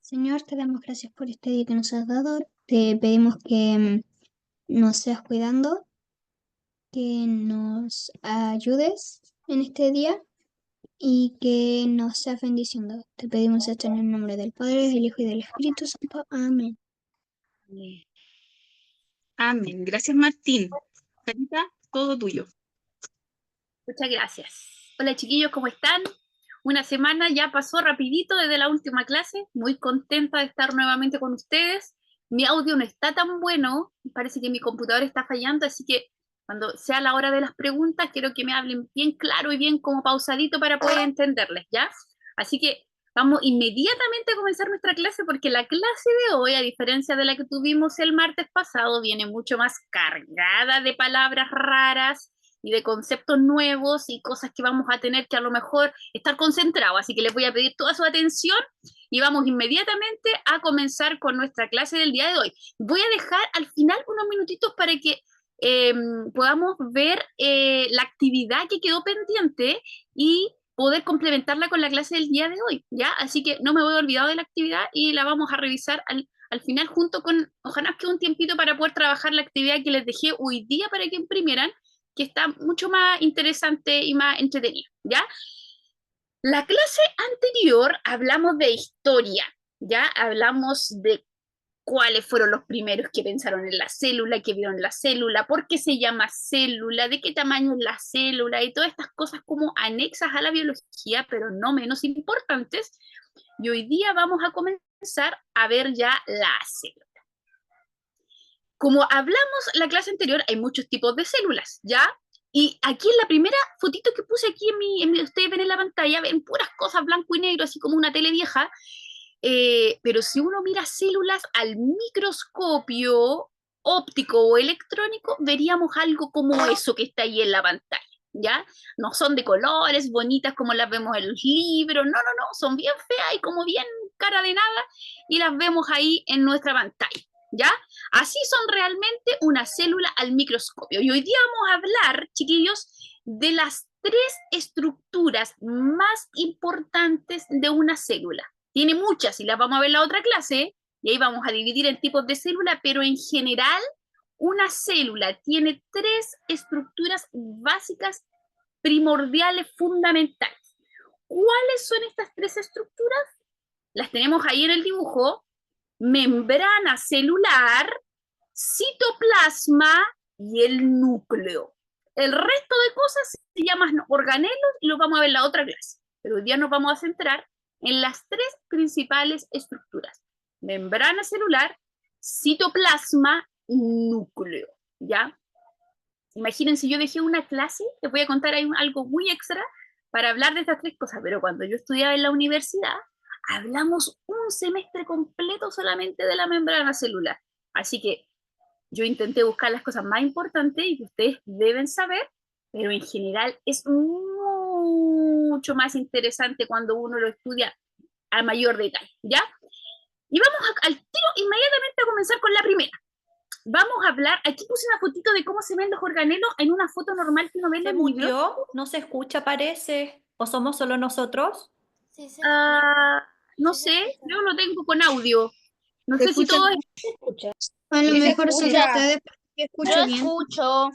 Señor, te damos gracias por este día que nos has dado. Te pedimos que nos seas cuidando, que nos ayudes en este día y que nos seas bendiciendo. Te pedimos esto en el nombre del Padre, del Hijo y del Espíritu Santo. Amén. Amén. Gracias, Martín. Carita, todo tuyo. Muchas gracias. Hola chiquillos, ¿cómo están? Una semana ya pasó rapidito desde la última clase. Muy contenta de estar nuevamente con ustedes. Mi audio no está tan bueno. Parece que mi computador está fallando, así que cuando sea la hora de las preguntas, quiero que me hablen bien claro y bien como pausadito para poder entenderles, ¿ya? Así que vamos inmediatamente a comenzar nuestra clase porque la clase de hoy, a diferencia de la que tuvimos el martes pasado, viene mucho más cargada de palabras raras y de conceptos nuevos y cosas que vamos a tener que a lo mejor estar concentrados. Así que les voy a pedir toda su atención y vamos inmediatamente a comenzar con nuestra clase del día de hoy. Voy a dejar al final unos minutitos para que podamos ver la actividad que quedó pendiente y poder complementarla con la clase del día de hoy, ¿ya? Así que no me voy a olvidar de la actividad y la vamos a revisar al final junto con, ojalá que un tiempito para poder trabajar la actividad que les dejé hoy día para que imprimieran, que está mucho más interesante y más entretenida, ¿ya? La clase anterior hablamos de historia, ¿ya? Hablamos de cuáles fueron los primeros que pensaron en la célula, que vieron la célula, por qué se llama célula, de qué tamaño es la célula y todas estas cosas como anexas a la biología, pero no menos importantes. Y hoy día vamos a comenzar a ver ya la célula. Como hablamos la clase anterior, hay muchos tipos de células, ¿ya? Y aquí en la primera fotito que puse aquí ustedes ven en la pantalla, ven puras cosas blanco y negro, así como una tele vieja, pero si uno mira células al microscopio óptico o electrónico, veríamos algo como eso que está ahí en la pantalla, ¿ya? No son de colores, bonitas como las vemos en los libros, no, no, no, son bien feas y como bien cara de nada, y las vemos ahí en nuestra pantalla, ¿ya? Así son realmente una célula al microscopio. Y hoy día vamos a hablar, chiquillos, de las tres estructuras más importantes de una célula. Tiene muchas y las vamos a ver en la otra clase, y ahí vamos a dividir en tipos de célula, pero en general una célula tiene tres estructuras básicas, primordiales, fundamentales. ¿Cuáles son estas tres estructuras? Las tenemos ahí en el dibujo: membrana celular, citoplasma y el núcleo. El resto de cosas se llaman organelos y los vamos a ver en la otra clase. Pero hoy día nos vamos a centrar en las tres principales estructuras: membrana celular, citoplasma y núcleo, ¿ya? Imagínense, yo dejé una clase, les voy a contar ahí algo muy extra para hablar de estas tres cosas, pero cuando yo estudiaba en la universidad, hablamos un semestre completo solamente de la membrana celular. Así que yo intenté buscar las cosas más importantes y que ustedes deben saber, pero en general es mucho más interesante cuando uno lo estudia a mayor detalle, ¿ya? Y vamos al tiro inmediatamente a comenzar con la primera. Vamos a hablar, aquí puse una fotito de cómo se ven los organelos en una foto normal que uno ve en ¿Se los libros. murió? ¿No se escucha, parece? ¿O somos solo nosotros? Sí, se No Sí, se sé, escucha. yo lo tengo con audio. No ¿Se sé si escucha? todos A lo Sí, se mejor son escucha. ustedes porque escucho Yo bien. escucho.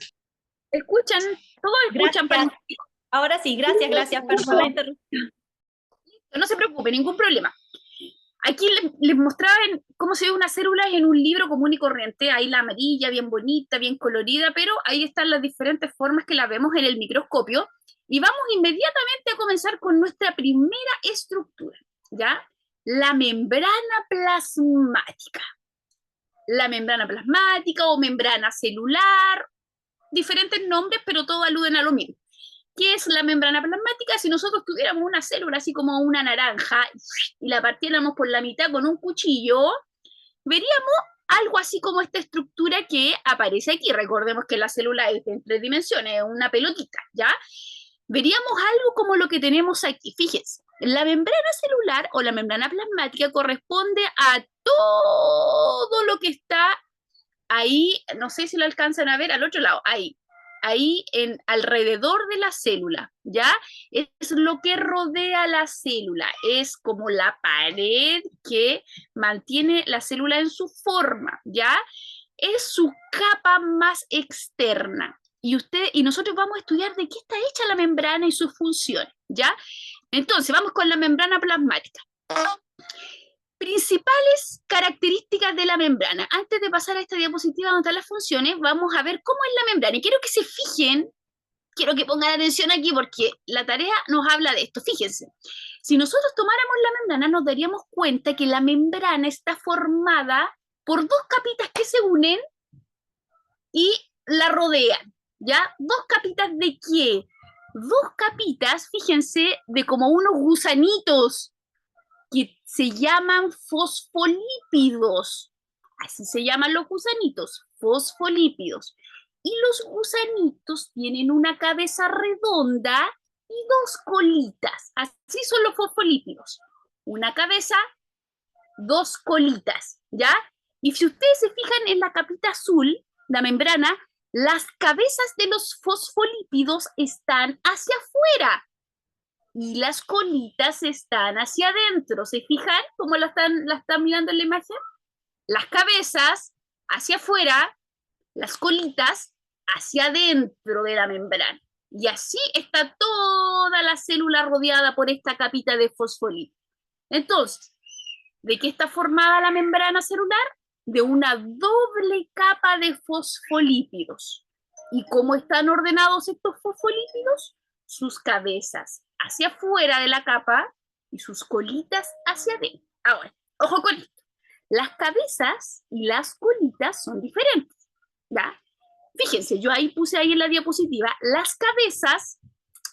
escuchan, todos escuchan. Gracias. Ahora sí, gracias. Perdón por la interrupción. No se preocupe, ningún problema. Aquí les mostraba cómo se ve una célula en un libro común y corriente. Ahí la amarilla, bien bonita, bien colorida, pero ahí están las diferentes formas que la vemos en el microscopio. Y vamos inmediatamente a comenzar con nuestra primera estructura, ¿ya? La membrana plasmática. La membrana plasmática o membrana celular, diferentes nombres, pero todos aluden a lo mismo. ¿Qué es la membrana plasmática? Si nosotros tuviéramos una célula así como una naranja y la partiéramos por la mitad con un cuchillo, veríamos algo así como esta estructura que aparece aquí. Recordemos que la célula es en tres dimensiones, una pelotita, ¿ya? Veríamos algo como lo que tenemos aquí. Fíjense, la membrana celular o la membrana plasmática corresponde a todo lo que está ahí, no sé si lo alcanzan a ver, al otro lado, ahí ahí alrededor de la célula, ¿ya? Es lo que rodea la célula, es como la pared que mantiene la célula en su forma, ¿ya? Es su capa más externa. Y nosotros vamos a estudiar de qué está hecha la membrana y sus funciones, ¿ya? Entonces, vamos con la membrana plasmática. Principales características de la membrana. Antes de pasar a esta diapositiva donde están las funciones, vamos a ver cómo es la membrana. Y quiero que se fijen, quiero que pongan atención aquí porque la tarea nos habla de esto. Fíjense, si nosotros tomáramos la membrana, nos daríamos cuenta que la membrana está formada por dos capitas que se unen y la rodean, ¿ya? ¿Dos capitas de qué? Dos capitas, fíjense, de como unos gusanitos que se llaman fosfolípidos. Así se llaman los gusanitos, fosfolípidos. Y los gusanitos tienen una cabeza redonda y dos colitas. Así son los fosfolípidos. Una cabeza, dos colitas, ¿ya? Y si ustedes se fijan en la capita azul, la membrana, las cabezas de los fosfolípidos están hacia afuera y las colitas están hacia adentro. ¿Se fijan cómo la están mirando en la imagen? Las cabezas hacia afuera, las colitas hacia adentro de la membrana. Y así está toda la célula rodeada por esta capita de fosfolípidos. Entonces, ¿de qué está formada la membrana celular? De una doble capa de fosfolípidos. ¿Y cómo están ordenados estos fosfolípidos? Sus cabezas hacia afuera de la capa y sus colitas hacia adentro. Ahora, ojo con esto. Las cabezas y las colitas son diferentes, ¿ya? Fíjense, yo ahí puse ahí en la diapositiva, las cabezas,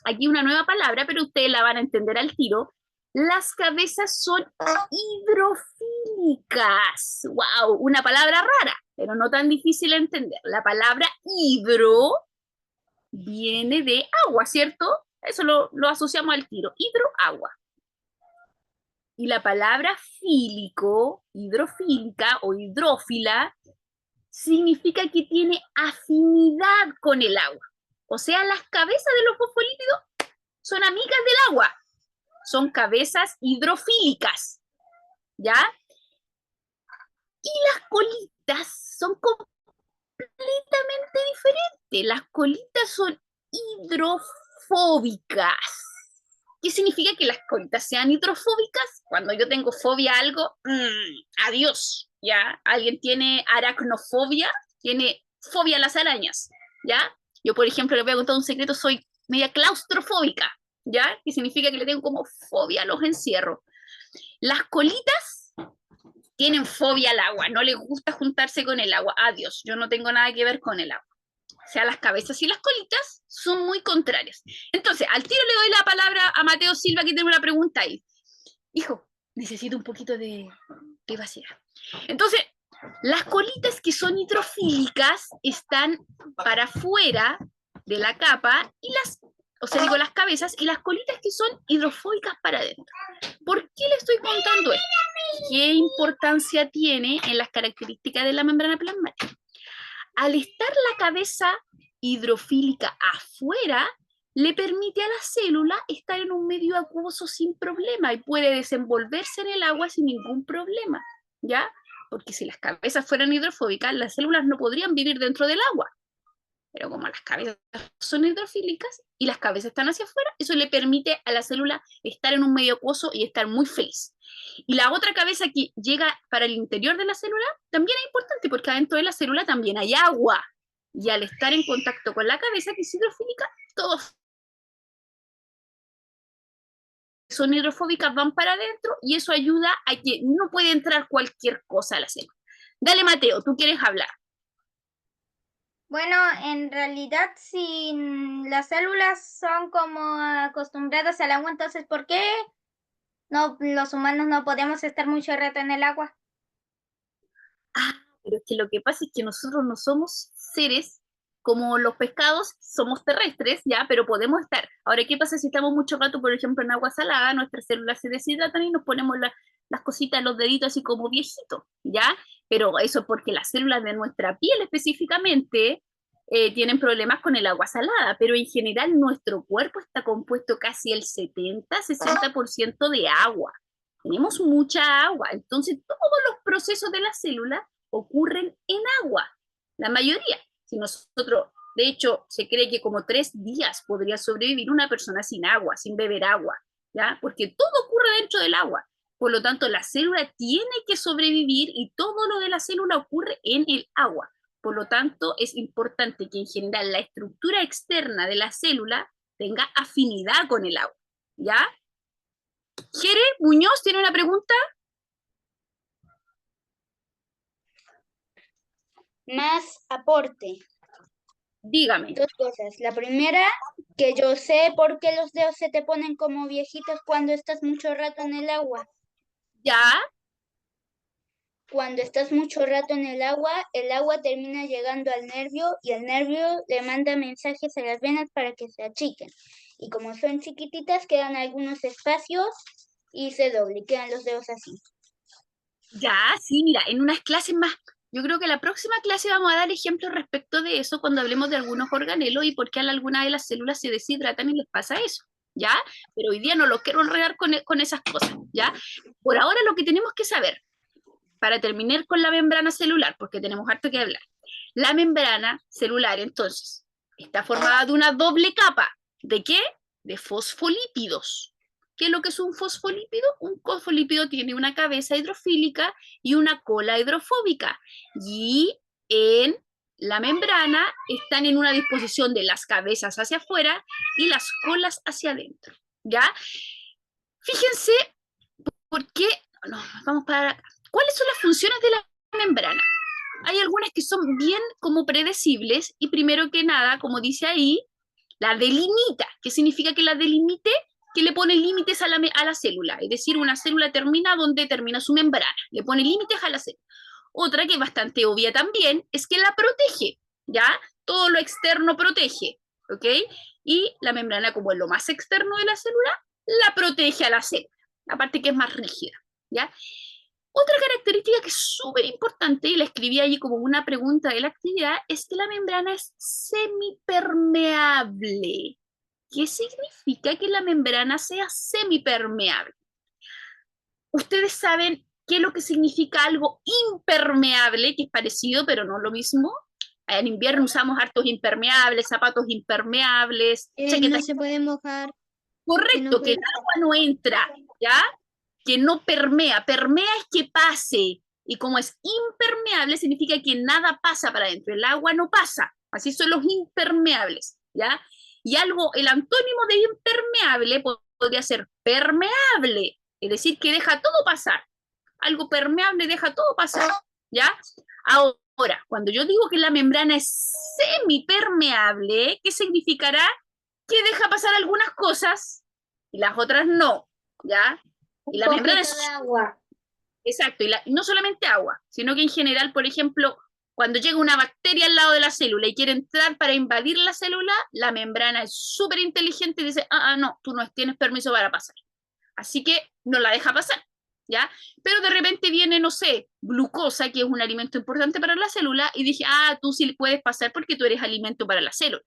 aquí una nueva palabra, pero ustedes la van a entender al tiro. Las cabezas son hidrofílicas. ¡Wow! Una palabra rara, pero no tan difícil de entender. La palabra hidro viene de agua, ¿cierto? Eso lo asociamos al tiro. Hidro, agua. Y la palabra fílico, hidrofílica o hidrófila, significa que tiene afinidad con el agua. O sea, las cabezas de los fosfolípidos son amigas del agua. Son cabezas hidrofílicas, ¿ya? Y las colitas son completamente diferentes. Las colitas son hidrofóbicas. ¿Qué significa que las colitas sean hidrofóbicas? Cuando yo tengo fobia a algo, adiós, ¿ya? ¿Alguien tiene aracnofobia? Tiene fobia a las arañas, ¿ya? Yo, por ejemplo, les voy a contar un secreto, soy media claustrofóbica, ¿ya? Que significa que le tengo como fobia a los encierros. Las colitas tienen fobia al agua, no les gusta juntarse con el agua. Adiós, yo no tengo nada que ver con el agua. O sea, las cabezas y las colitas son muy contrarias. Entonces, al tiro le doy la palabra a Mateo Silva, que tiene una pregunta ahí. Hijo, necesito un poquito de privacidad. Entonces, las colitas que son hidrofílicas están para afuera de la capa y las cabezas, y las colitas que son hidrofóbicas para adentro. ¿Por qué le estoy contando esto? ¿Qué importancia tiene en las características de la membrana plasmática? Al estar la cabeza hidrofílica afuera, le permite a la célula estar en un medio acuoso sin problema y puede desenvolverse en el agua sin ningún problema, ¿ya? Porque si las cabezas fueran hidrofóbicas, las células no podrían vivir dentro del agua. Pero como las cabezas son hidrofílicas y las cabezas están hacia afuera, eso le permite a la célula estar en un medio acuoso y estar muy feliz. Y la otra cabeza que llega para el interior de la célula también es importante porque adentro de la célula también hay agua. Y al estar en contacto con la cabeza que es hidrofílica, todos son hidrofóbicas van para adentro y eso ayuda a que no puede entrar cualquier cosa a la célula. Dale, Mateo, tú quieres hablar. Bueno, en realidad, si las células son como acostumbradas al agua, entonces, ¿por qué los humanos no podemos estar mucho rato en el agua? Pero es que lo que pasa es que nosotros no somos seres como los pescados, somos terrestres, ¿ya? Pero podemos estar. Ahora, ¿qué pasa si estamos mucho rato, por ejemplo, en agua salada? Nuestras células se deshidratan y nos ponemos las cositas, los deditos así como viejitos, ¿ya? Pero eso es porque las células de nuestra piel específicamente tienen problemas con el agua salada, pero en general nuestro cuerpo está compuesto casi el 70-60% de agua. Tenemos mucha agua, entonces todos los procesos de la célula ocurren en agua, la mayoría. Si nosotros, de hecho, se cree que como 3 días podría sobrevivir una persona sin agua, sin beber agua, ¿ya? Porque todo ocurre dentro del agua. Por lo tanto, la célula tiene que sobrevivir y todo lo de la célula ocurre en el agua. Por lo tanto, es importante que en general la estructura externa de la célula tenga afinidad con el agua, ¿ya? Jere Muñoz tiene una pregunta. Más aporte. Dígame. 2 cosas. La primera, que yo sé por qué los dedos se te ponen como viejitos cuando estás mucho rato en el agua. ¿Ya? Cuando estás mucho rato en el agua termina llegando al nervio y el nervio le manda mensajes a las venas para que se achiquen. Y como son chiquititas, quedan algunos espacios y se doble, quedan los dedos así. Ya, sí, mira, en unas clases más, yo creo que la próxima clase vamos a dar ejemplos respecto de eso cuando hablemos de algunos organelos y por qué a algunas de las células se deshidratan y les pasa eso, ¿ya? Pero hoy día no lo quiero enredar con esas cosas, ¿ya? Por ahora lo que tenemos que saber, para terminar con la membrana celular, porque tenemos harto que hablar. La membrana celular, entonces, está formada de una doble capa. ¿De qué? De fosfolípidos. ¿Qué es lo que es un fosfolípido? Un fosfolípido tiene una cabeza hidrofílica y una cola hidrofóbica. Y en la membrana están en una disposición de las cabezas hacia afuera y las colas hacia adentro. ¿Ya? Fíjense por qué... No, vamos para acá. ¿Cuáles son las funciones de la membrana? Hay algunas que son bien como predecibles y primero que nada, como dice ahí, la delimita. ¿Qué significa que la delimite? Que le pone límites a la célula. Es decir, una célula termina donde termina su membrana. Le pone límites a la célula. Otra que es bastante obvia también es que la protege, ¿ya? Todo lo externo protege, ¿ok? Y la membrana, como es lo más externo de la célula, la protege a la célula. La parte que es más rígida, ¿ya? Otra característica que es súper importante, y la escribí allí como una pregunta de la actividad, es que la membrana es semipermeable. ¿Qué significa que la membrana sea semipermeable? ¿Ustedes saben qué es lo que significa algo impermeable, que es parecido pero no lo mismo? En invierno usamos hartos impermeables, zapatos impermeables, No chaquetas. se puede mojar. Correcto, que el agua no entra, ¿ya? Que no permea. Permea es que pase. Y como es impermeable, significa que nada pasa para adentro. El agua no pasa. Así son los impermeables, ¿ya? Y algo, el antónimo de impermeable podría ser permeable. Es decir, que deja todo pasar. Algo permeable deja todo pasar, ¿ya? Ahora, cuando yo digo que la membrana es semipermeable, ¿qué significará? Que deja pasar algunas cosas y las otras no, ¿ya? Y la membrana es... de agua. Exacto, y no solamente agua, sino que en general, por ejemplo, cuando llega una bacteria al lado de la célula y quiere entrar para invadir la célula, la membrana es súper inteligente y dice, no, tú no tienes permiso para pasar. Así que no la deja pasar, ¿ya? Pero de repente viene, no sé, glucosa, que es un alimento importante para la célula, y dije, tú sí puedes pasar porque tú eres alimento para la célula.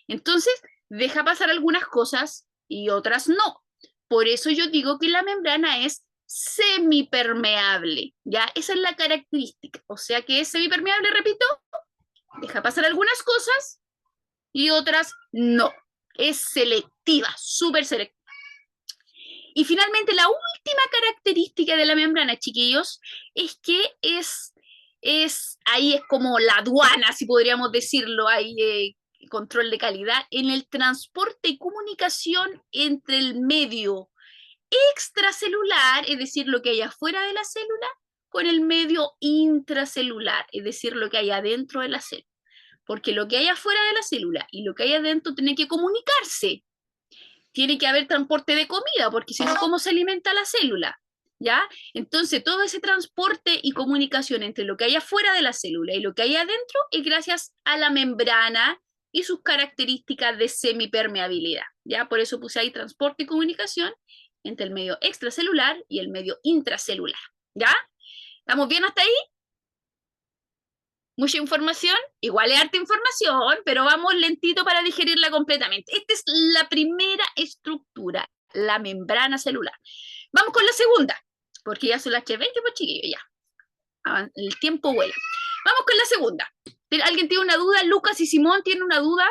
Entonces, deja pasar algunas cosas y otras no. Por eso yo digo que la membrana es semipermeable, ¿ya? Esa es la característica. O sea que es semipermeable, repito, deja pasar algunas cosas y otras no. Es selectiva, súper selectiva. Y finalmente, la última característica de la membrana, chiquillos, es que ahí es como la aduana, si podríamos decirlo, ahí control de calidad, en el transporte y comunicación entre el medio extracelular, es decir, lo que hay afuera de la célula, con el medio intracelular, es decir, lo que hay adentro de la célula. Porque lo que hay afuera de la célula y lo que hay adentro tiene que comunicarse. Tiene que haber transporte de comida, porque si no, ¿cómo se alimenta la célula? ¿Ya? Entonces, todo ese transporte y comunicación entre lo que hay afuera de la célula y lo que hay adentro es gracias a la membrana y sus características de semipermeabilidad, ¿ya? Por eso puse ahí transporte y comunicación entre el medio extracelular y el medio intracelular, ¿ya? ¿Estamos bien hasta ahí? Mucha información, igual es harta información, pero vamos lentito para digerirla completamente. Esta es la primera estructura, la membrana celular. Vamos con la segunda, porque ya son las 3:20, pues chiquillos, ya. El tiempo vuela. Vamos con la segunda. ¿Alguien tiene una duda? Lucas y Simón tienen una duda.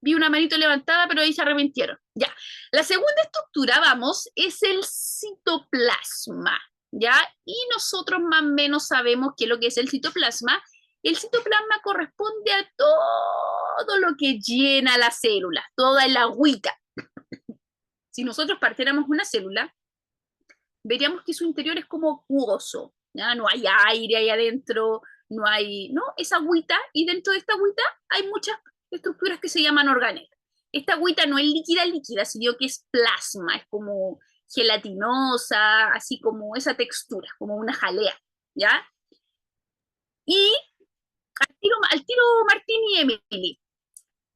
Vi una manito levantada, pero ahí se arrepintieron. Ya. La segunda estructura, vamos, es el citoplasma. ¿Ya? Y nosotros más o menos sabemos qué es lo que es el citoplasma. El citoplasma corresponde a todo lo que llena la célula, toda el agüita. Si nosotros partiéramos una célula, veríamos que su interior es como acuoso, ¿ya? No hay aire ahí adentro, no hay, ¿no? Es agüita, y dentro de esta agüita hay muchas estructuras que se llaman organelos. Esta agüita no es líquida, sino que es plasma, es como gelatinosa, así como esa textura, como una jalea, ¿ya? Y al tiro Martín y Emily.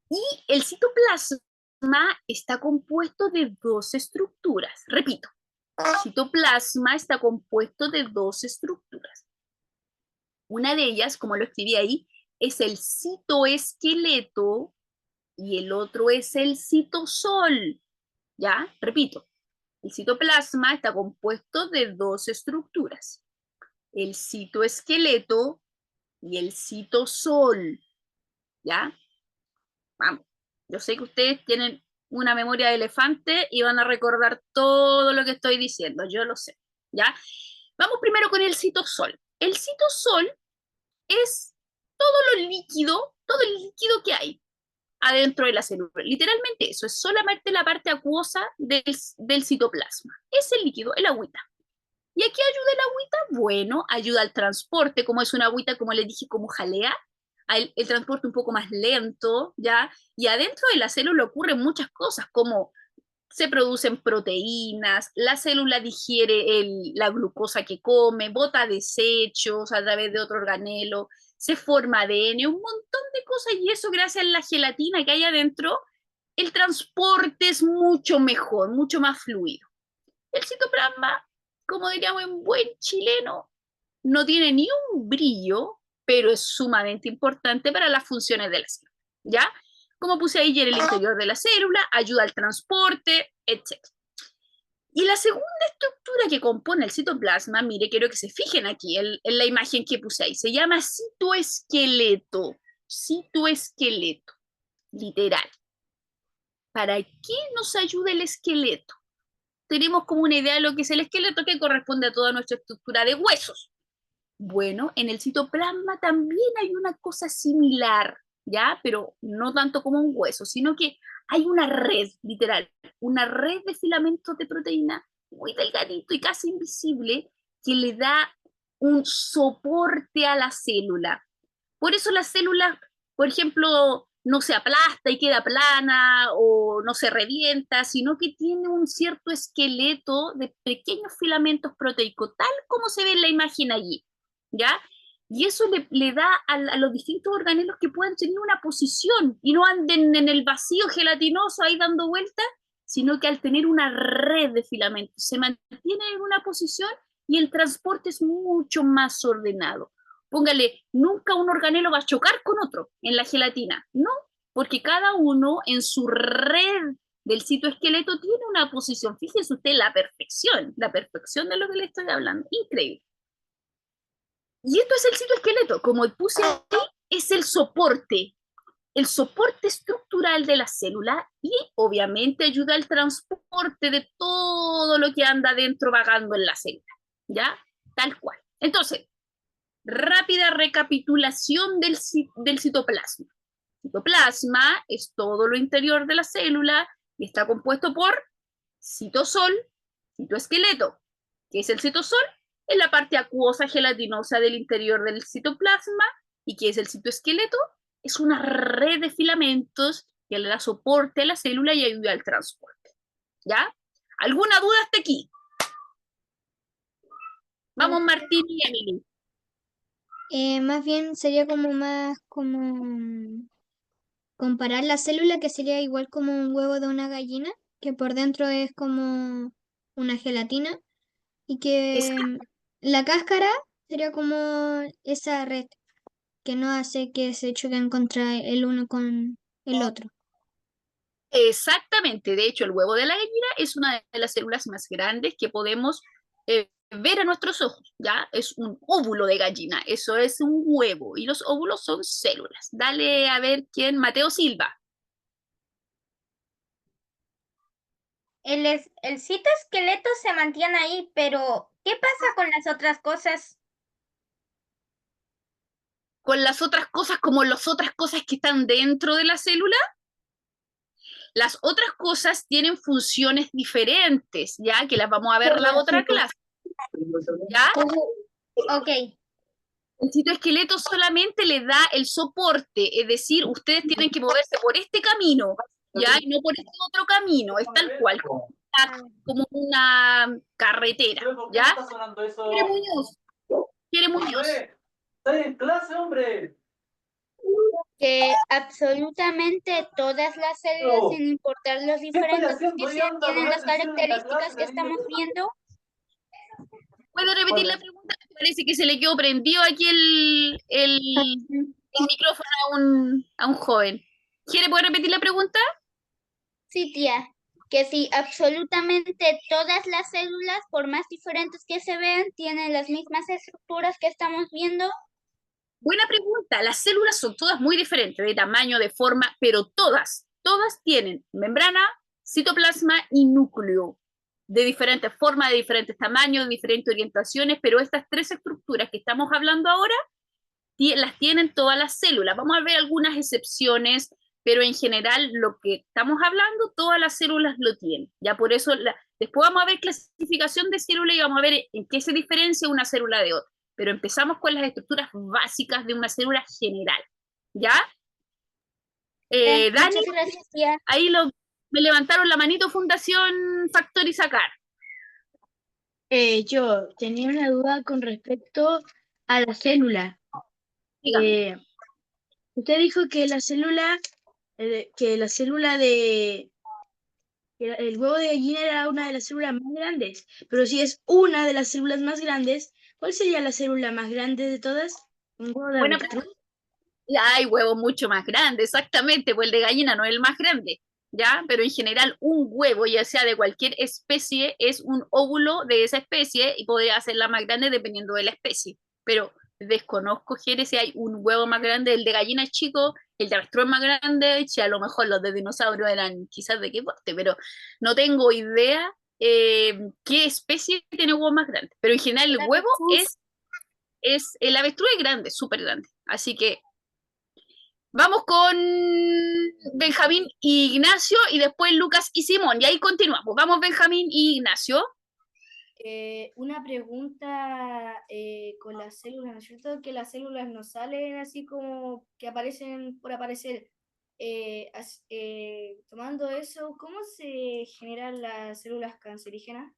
Y el citoplasma está compuesto de dos estructuras. Repito, el citoplasma está compuesto de dos estructuras. Una de ellas, como lo escribí ahí, es el citoesqueleto y el otro es el citosol. ¿Ya? Repito, el citoplasma está compuesto de dos estructuras, el citoesqueleto y el citosol. ¿Ya? Vamos, yo sé que ustedes tienen una memoria de elefante y van a recordar todo lo que estoy diciendo, yo lo sé. ¿Ya? Vamos primero con el citosol. El citosol es todo el líquido que hay adentro de la célula. Literalmente eso, es solamente la parte acuosa del citoplasma. Es el líquido, el agüita. ¿Y a qué ayuda el agüita? Bueno, ayuda al transporte, como es una agüita, como les dije, como jalea, el transporte un poco más lento, ¿ya? Y adentro de la célula ocurren muchas cosas, como se producen proteínas, la célula digiere la glucosa que come, bota desechos a través de otro organelo, se forma ADN, un montón de cosas, y eso gracias a la gelatina que hay adentro, el transporte es mucho mejor, mucho más fluido. El citoplasma, como diríamos en buen chileno, no tiene ni un brillo, pero es sumamente importante para las funciones de la célula, ¿ya? Como puse ahí, en el interior de la célula, ayuda al transporte, etc. Y la segunda estructura que compone el citoplasma, mire, quiero que se fijen aquí en la imagen que puse ahí, se llama citoesqueleto, citoesqueleto, literal. ¿Para qué nos ayuda el esqueleto? Tenemos como una idea de lo que es el esqueleto, que corresponde a toda nuestra estructura de huesos. Bueno, en el citoplasma también hay una cosa similar, ¿ya? Pero no tanto como un hueso, sino que hay una red, literal, una red de filamentos de proteína muy delgadito y casi invisible que le da un soporte a la célula. Por eso la célula, por ejemplo, no se aplasta y queda plana o no se revienta, sino que tiene un cierto esqueleto de pequeños filamentos proteicos, tal como se ve en la imagen allí, ¿ya? Y eso le da a los distintos organelos que puedan tener una posición y no anden en el vacío gelatinoso ahí dando vueltas, sino que al tener una red de filamentos se mantiene en una posición y el transporte es mucho más ordenado. Póngale, nunca un organelo va a chocar con otro en la gelatina, no, porque cada uno en su red del citoesqueleto tiene una posición. Fíjese usted la perfección de lo que le estoy hablando, increíble. Y esto es el citoesqueleto, como puse ahí, es el soporte estructural de la célula y obviamente ayuda al transporte de todo lo que anda dentro vagando en la célula, ¿ya? Tal cual. Entonces, rápida recapitulación del citoplasma. El citoplasma es todo lo interior de la célula y está compuesto por citosol, citoesqueleto. ¿Qué es el citosol? Es la parte acuosa gelatinosa del interior del citoplasma. ¿Y qué es el citoesqueleto? Es una red de filamentos que le da soporte a la célula y ayuda al transporte. ¿Ya? ¿Alguna duda hasta aquí? Vamos, Martín y Emily. Más bien sería como más como comparar la célula, que sería igual como un huevo de una gallina, que por dentro es como una gelatina y que La cáscara sería como esa red que no hace que se choquen contra el uno con el otro. Exactamente, de hecho el huevo de la gallina es una de las células más grandes que podemos ver a nuestros ojos, ¿ya? Es un óvulo de gallina, eso es un huevo y los óvulos son células. Dale a ver quién, Mateo Silva. El citoesqueleto se mantiene ahí, pero ¿qué pasa con las otras cosas? Con las otras cosas, como las otras cosas que están dentro de la célula, las otras cosas tienen funciones diferentes, ¿ya? Que las vamos a ver en la otra clase, ¿ya? Ok, El citoesqueleto solamente le da el soporte, es decir, ustedes tienen que moverse por este camino, ¿ya? Y no por este otro camino, es tal cual, como una carretera, ¿ya? Quiere Muñoz, quiere Muñoz. ¡Estoy en clase, hombre! Que absolutamente todas las células, No. sin importar los ¿Qué estoy diferentes haciendo que yo? sean, Anda, tienen las ponete encima de la características clase, que le digo. estamos viendo. ¿Puede repetir la pregunta? Parece que se le quedó prendido aquí el micrófono a un joven. ¿Quiere poder repetir la pregunta? Sí, tía, que si absolutamente todas las células, por más diferentes que se vean, tienen las mismas estructuras que estamos viendo. Buena pregunta. Las células son todas muy diferentes de tamaño, de forma, pero todas tienen membrana, citoplasma y núcleo de diferentes formas, de diferentes tamaños, de diferentes orientaciones, pero estas tres estructuras que estamos hablando ahora las tienen todas las células. Vamos a ver algunas excepciones, pero en general lo que estamos hablando, todas las células lo tienen. Ya por eso, después vamos a ver clasificación de células y vamos a ver en qué se diferencia una célula de otra. Pero empezamos con las estructuras básicas de una célula general. ¿Ya? Dani, Muchas gracias, tía. ahí me levantaron la manito Fundación Factor y Sacar. Yo tenía una duda con respecto a la célula. Dígame. Usted dijo que la célula de que el huevo de gallina era una de las células más grandes, pero si es una de las células más grandes, ¿cuál sería la célula más grande de todas? ¿Un huevo de Buena avestruz? pregunta. Hay huevos mucho más grandes, exactamente, pues el de gallina no es el más grande, ¿ya? Pero en general un huevo, ya sea de cualquier especie, es un óvulo de esa especie y podría ser la más grande dependiendo de la especie. Pero desconozco, Jere, si hay un huevo más grande, el de gallina es chico, el de avestruz es más grande, si a lo mejor los de dinosaurio eran quizás de qué porte, pero no tengo idea qué especie tiene huevo más grande. Pero en general el huevo el avestruz es grande, súper grande. Así que vamos con Benjamín y Ignacio y después Lucas y Simón. Y ahí continuamos. Vamos Benjamín y Ignacio. Una pregunta con las células, ¿no es cierto? Que las células no salen así como que aparecen por aparecer. Tomando eso, ¿cómo se generan las células cancerígenas?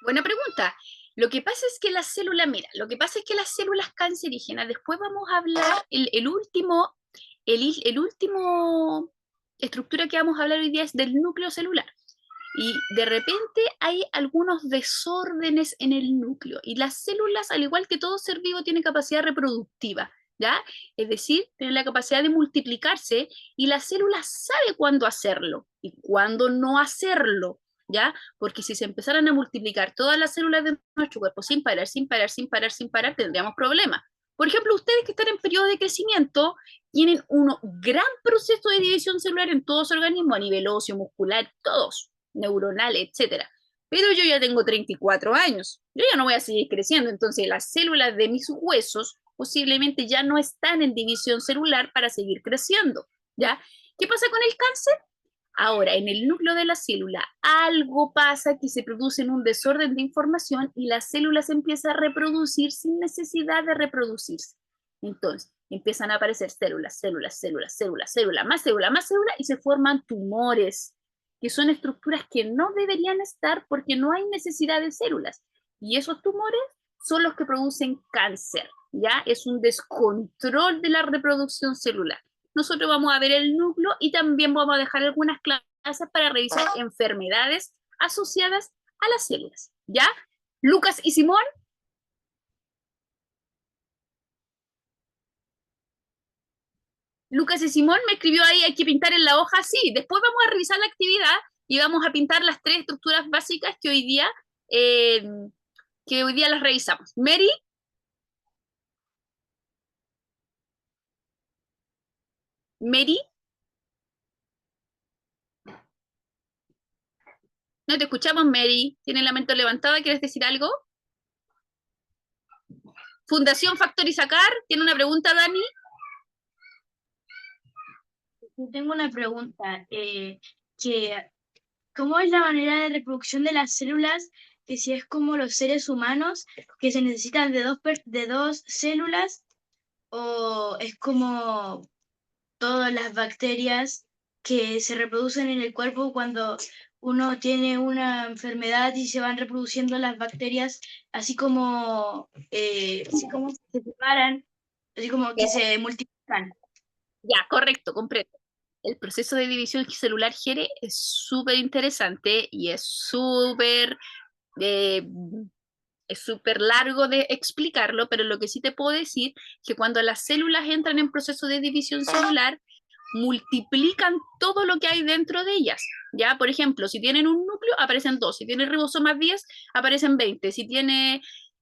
Buena pregunta. Lo que pasa es que las células, mira, lo que pasa es que las células cancerígenas, después vamos a hablar, el último estructura que vamos a hablar hoy día es del núcleo celular. Y de repente hay algunos desórdenes en el núcleo. Y las células, al igual que todo ser vivo, tienen capacidad reproductiva, ¿ya? Es decir, tienen la capacidad de multiplicarse y la célula sabe cuándo hacerlo y cuándo no hacerlo, ¿ya? Porque si se empezaran a multiplicar todas las células de nuestro cuerpo sin parar, tendríamos problemas. Por ejemplo, ustedes que están en periodo de crecimiento tienen un gran proceso de división celular en todo su organismo, a nivel óseo, muscular, todos, neuronal, etcétera. Pero yo ya tengo 34 años, yo ya no voy a seguir creciendo, entonces las células de mis huesos posiblemente ya no están en división celular para seguir creciendo, ¿ya? ¿Qué pasa con el cáncer? Ahora, en el núcleo de la célula, algo pasa que se produce un desorden de información y la célula se empieza a reproducir sin necesidad de reproducirse. Entonces, empiezan a aparecer células, más célula, y se forman tumores, que son estructuras que no deberían estar porque no hay necesidad de células. Y esos tumores son los que producen cáncer, ¿ya? Es un descontrol de la reproducción celular. Nosotros vamos a ver el núcleo y también vamos a dejar algunas clases para revisar enfermedades asociadas a las células, ¿ya? Lucas y Simón. Lucas y Simón me escribió ahí, hay que pintar en la hoja, sí. Después vamos a revisar la actividad y vamos a pintar las 3 estructuras básicas eh, que hoy día las revisamos. Mary. Mary. No te escuchamos, Mary. ¿Tienes la mano levantada? ¿Quieres decir algo? Fundación Factor y Sacar. ¿Tiene una pregunta, Dani? Tengo una pregunta. ¿Cómo es la manera de reproducción de las células? Que si es como los seres humanos, que se necesitan de dos células, o es como todas las bacterias que se reproducen en el cuerpo cuando uno tiene una enfermedad y se van reproduciendo las bacterias, así como se separan, así como que se multiplican. Ya, correcto, comprendo. El proceso de división celular, Jere, es súper interesante y es súper largo de explicarlo, pero lo que sí te puedo decir es que cuando las células entran en proceso de división celular, multiplican todo lo que hay dentro de ellas. ¿Ya? Por ejemplo, si tienen un núcleo, aparecen 2. Si tienen ribosomas 10, aparecen 20.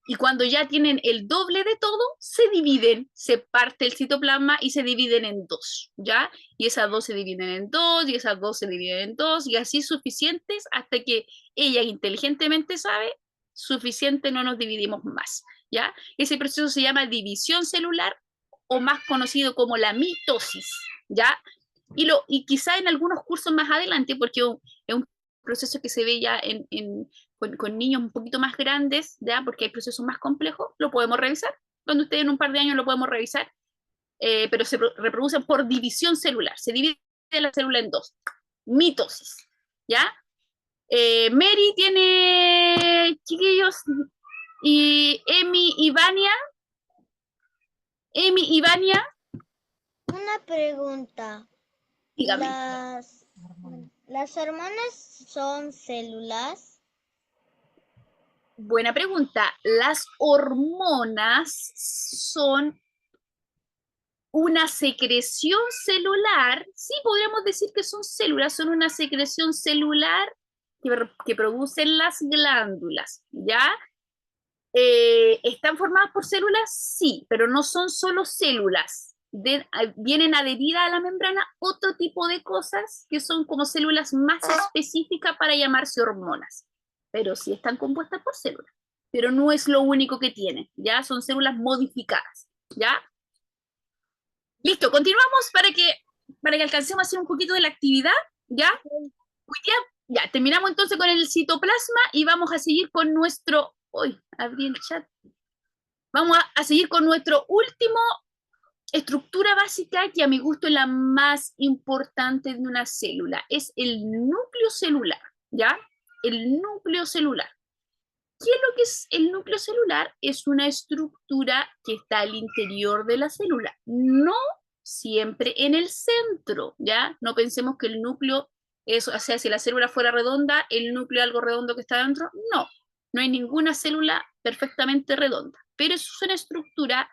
Y cuando ya tienen el doble de todo, se dividen, se parte el citoplasma y se dividen en 2, ¿ya? Y esas 2 se dividen en 2, y esas 2 se dividen en 2, y así suficientes hasta que ella inteligentemente sabe, suficiente, no nos dividimos más, ¿ya? Ese proceso se llama división celular, o más conocido como la mitosis, ¿ya? Y quizá en algunos cursos más adelante, porque es un proceso que se ve ya con niños un poquito más grandes, ¿ya? Porque hay procesos más complejos, lo podemos revisar. Cuando ustedes en un par de años lo podemos revisar, pero se reproducen por división celular. Se divide la célula en 2. Mitosis, ¿ya? Mary tiene, chiquillos, y Emi y Vania. Una pregunta. Dígame. ¿Las hormonas son células? Buena pregunta. Las hormonas son una secreción celular. Sí, podríamos decir que son células, son una secreción celular que producen las glándulas, ¿ya? ¿Están formadas por células? Sí, pero no son solo células. Vienen adheridas a la membrana otro tipo de cosas que son como células más específicas para llamarse hormonas, pero sí están compuestas por células, pero no es lo único que tienen, ¿ya? Son células modificadas, ¿ya? Listo, continuamos para que alcancemos a hacer un poquito de la actividad, ¿ya? Hoy día, ya, terminamos entonces con el citoplasma y vamos a seguir con nuestro... Uy, abrí el chat. Vamos a seguir con nuestro último estructura básica, que a mi gusto es la más importante de una célula. Es el núcleo celular, ¿ya? El núcleo celular. ¿Qué es lo que es el núcleo celular? Es una estructura que está al interior de la célula, no siempre en el centro, ¿ya? No pensemos que el núcleo es, o sea, si la célula fuera redonda, el núcleo es algo redondo que está dentro. No, no hay ninguna célula perfectamente redonda, pero es una estructura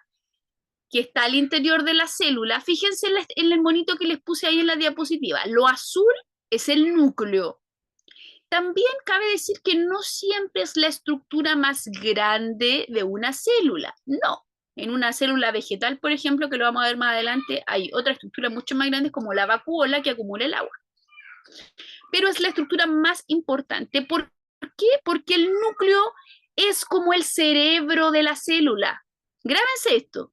que está al interior de la célula. Fíjense en el monito que les puse ahí en la diapositiva. Lo azul es el núcleo. También cabe decir que no siempre es la estructura más grande de una célula. No. En una célula vegetal, por ejemplo, que lo vamos a ver más adelante, hay otra estructura mucho más grande como la vacuola que acumula el agua. Pero es la estructura más importante. ¿Por qué? Porque el núcleo es como el cerebro de la célula. Grábense esto.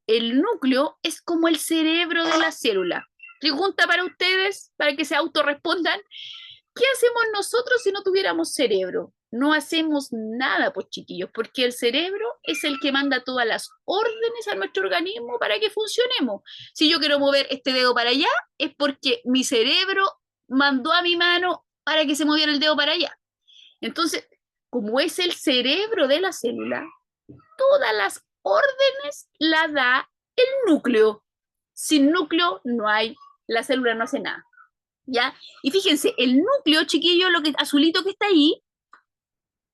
El núcleo es como el cerebro de la célula. Pregunta para ustedes, para que se autorrespondan. ¿Qué hacemos nosotros si no tuviéramos cerebro? No hacemos nada, pues chiquillos, porque el cerebro es el que manda todas las órdenes a nuestro organismo para que funcionemos. Si yo quiero mover este dedo para allá, es porque mi cerebro mandó a mi mano para que se moviera el dedo para allá. Entonces, como es el cerebro de la célula, todas las órdenes las da el núcleo. Sin núcleo no hay, la célula no hace nada. ¿Ya? Y fíjense, el núcleo, chiquillo, lo que azulito que está ahí,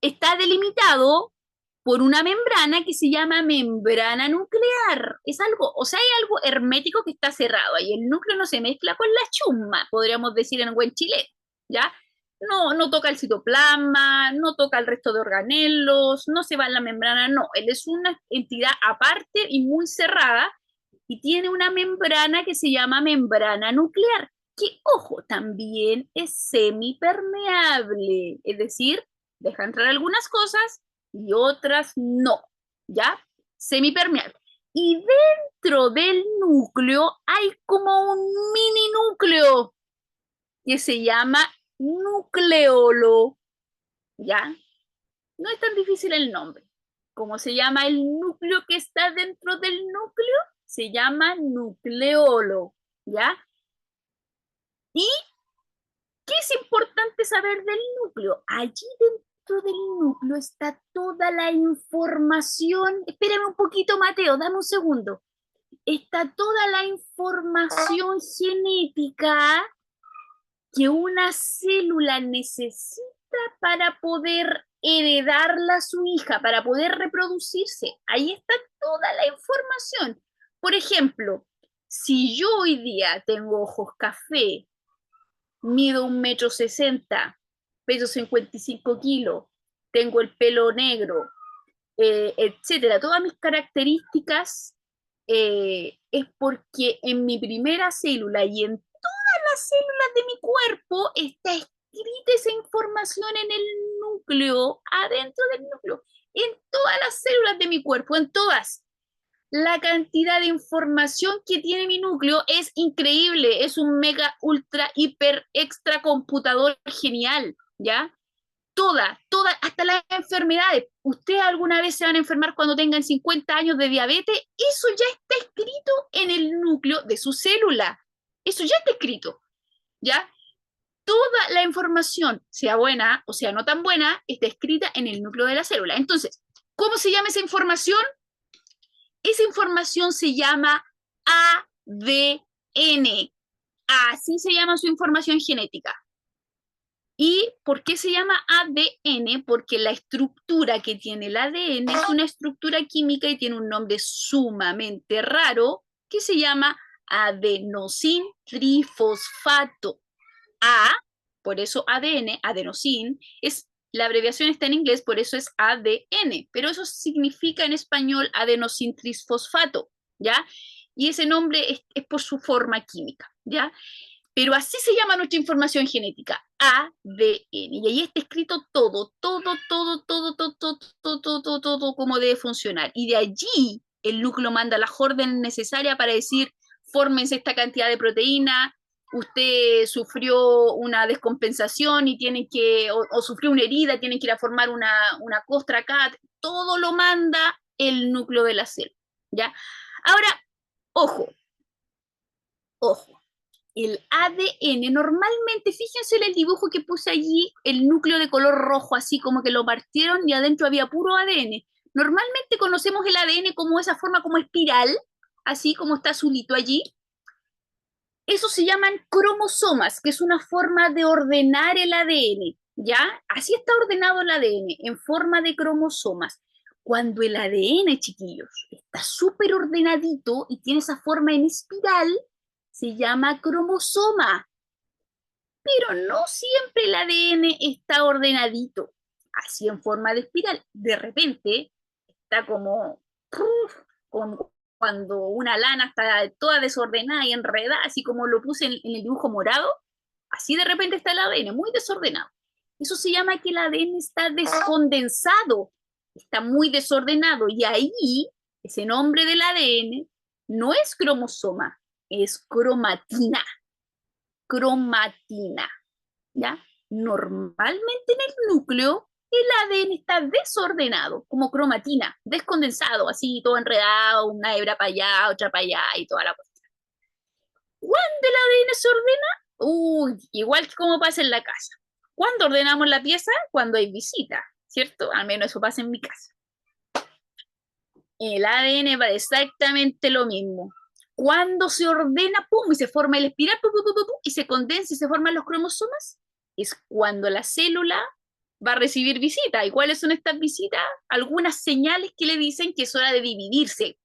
está delimitado por una membrana que se llama membrana nuclear. Es algo, o sea, hay algo hermético que está cerrado ahí. El núcleo no se mezcla con la chusma, podríamos decir en buen chileno, ¿ya? No toca el citoplasma, no toca el resto de organelos, no se va en la membrana, no. Él es una entidad aparte y muy cerrada y tiene una membrana que se llama membrana nuclear, que, ojo, también es semipermeable, es decir, deja entrar algunas cosas y otras no, ¿ya? Semipermeable. Y dentro del núcleo hay como un mini núcleo que se llama nucleolo, ¿ya? No es tan difícil el nombre. ¿Cómo se llama el núcleo que está dentro del núcleo? Se llama nucleolo, ¿ya? ¿Y qué es importante saber del núcleo? Allí dentro del núcleo está toda la información. Espérame un poquito, Mateo, dame un segundo. Está toda la información genética que una célula necesita para poder heredarla a su hija, para poder reproducirse. Ahí está toda la información. Por ejemplo, si yo hoy día tengo ojos café, mido 1,60 m, peso 55 kilos, tengo el pelo negro, etcétera, todas mis características, es porque en mi primera célula y en todas las células de mi cuerpo está escrita esa información en el núcleo, adentro del núcleo, en todas las células de mi cuerpo, en todas. La cantidad de información que tiene mi núcleo es increíble, es un mega, ultra, hiper, extra computador genial, ¿ya? Toda, hasta las enfermedades. ¿Ustedes alguna vez se van a enfermar cuando tengan 50 años de diabetes? Eso ya está escrito en el núcleo de su célula. Eso ya está escrito, ¿ya? Toda la información, sea buena o sea no tan buena, está escrita en el núcleo de la célula. Entonces, ¿cómo se llama esa información? Esa información se llama ADN. Así se llama su información genética. ¿Y por qué se llama ADN? Porque la estructura que tiene el ADN es una estructura química y tiene un nombre sumamente raro que se llama adenosin trifosfato. Por eso ADN, adenosin, la abreviación está en inglés, por eso es ADN, pero eso significa en español adenosin trifosfato, ¿ya? Y ese nombre es por su forma química, ¿ya? Pero así se llama nuestra información genética, ADN. Y ahí está escrito todo cómo debe funcionar. Y de allí el núcleo manda las órdenes necesarias para decir, fórmense esta cantidad de proteína, usted sufrió una descompensación y tiene que, o sufrió una herida, tiene que ir a formar una costra acá. Todo lo manda el núcleo de la célula, ¿ya? Ahora, ojo. El ADN, normalmente, fíjense en el dibujo que puse allí, el núcleo de color rojo, así como que lo partieron y adentro había puro ADN. Normalmente conocemos el ADN como esa forma como espiral, así como está azulito allí. Eso se llaman cromosomas, que es una forma de ordenar el ADN, ¿ya? Así está ordenado el ADN, en forma de cromosomas. Cuando el ADN, chiquillos, está súper ordenadito y tiene esa forma en espiral, se llama cromosoma. Pero no siempre el ADN está ordenadito, así en forma de espiral. De repente está como cuando una lana está toda desordenada y enredada, así como lo puse en el dibujo morado, así de repente está el ADN, muy desordenado. Eso se llama que el ADN está descondensado, está muy desordenado, y ahí ese nombre del ADN no es cromosoma, es cromatina. Cromatina, ¿ya? Normalmente en el núcleo el ADN está desordenado, como cromatina, descondensado, así todo enredado, una hebra para allá, otra para allá y toda la cuestión. ¿Cuándo el ADN se ordena? Igual que como pasa en la casa. ¿Cuándo ordenamos la pieza? Cuando hay visita, ¿cierto? Al menos eso pasa en mi casa. El ADN va exactamente lo mismo. Cuando se ordena, pum, y se forma el espiral, pum, pum, pum, pum, y se condensa y se forman los cromosomas, es cuando la célula va a recibir visitas. ¿Y cuáles son estas visitas? Algunas señales que le dicen que es hora de dividirse,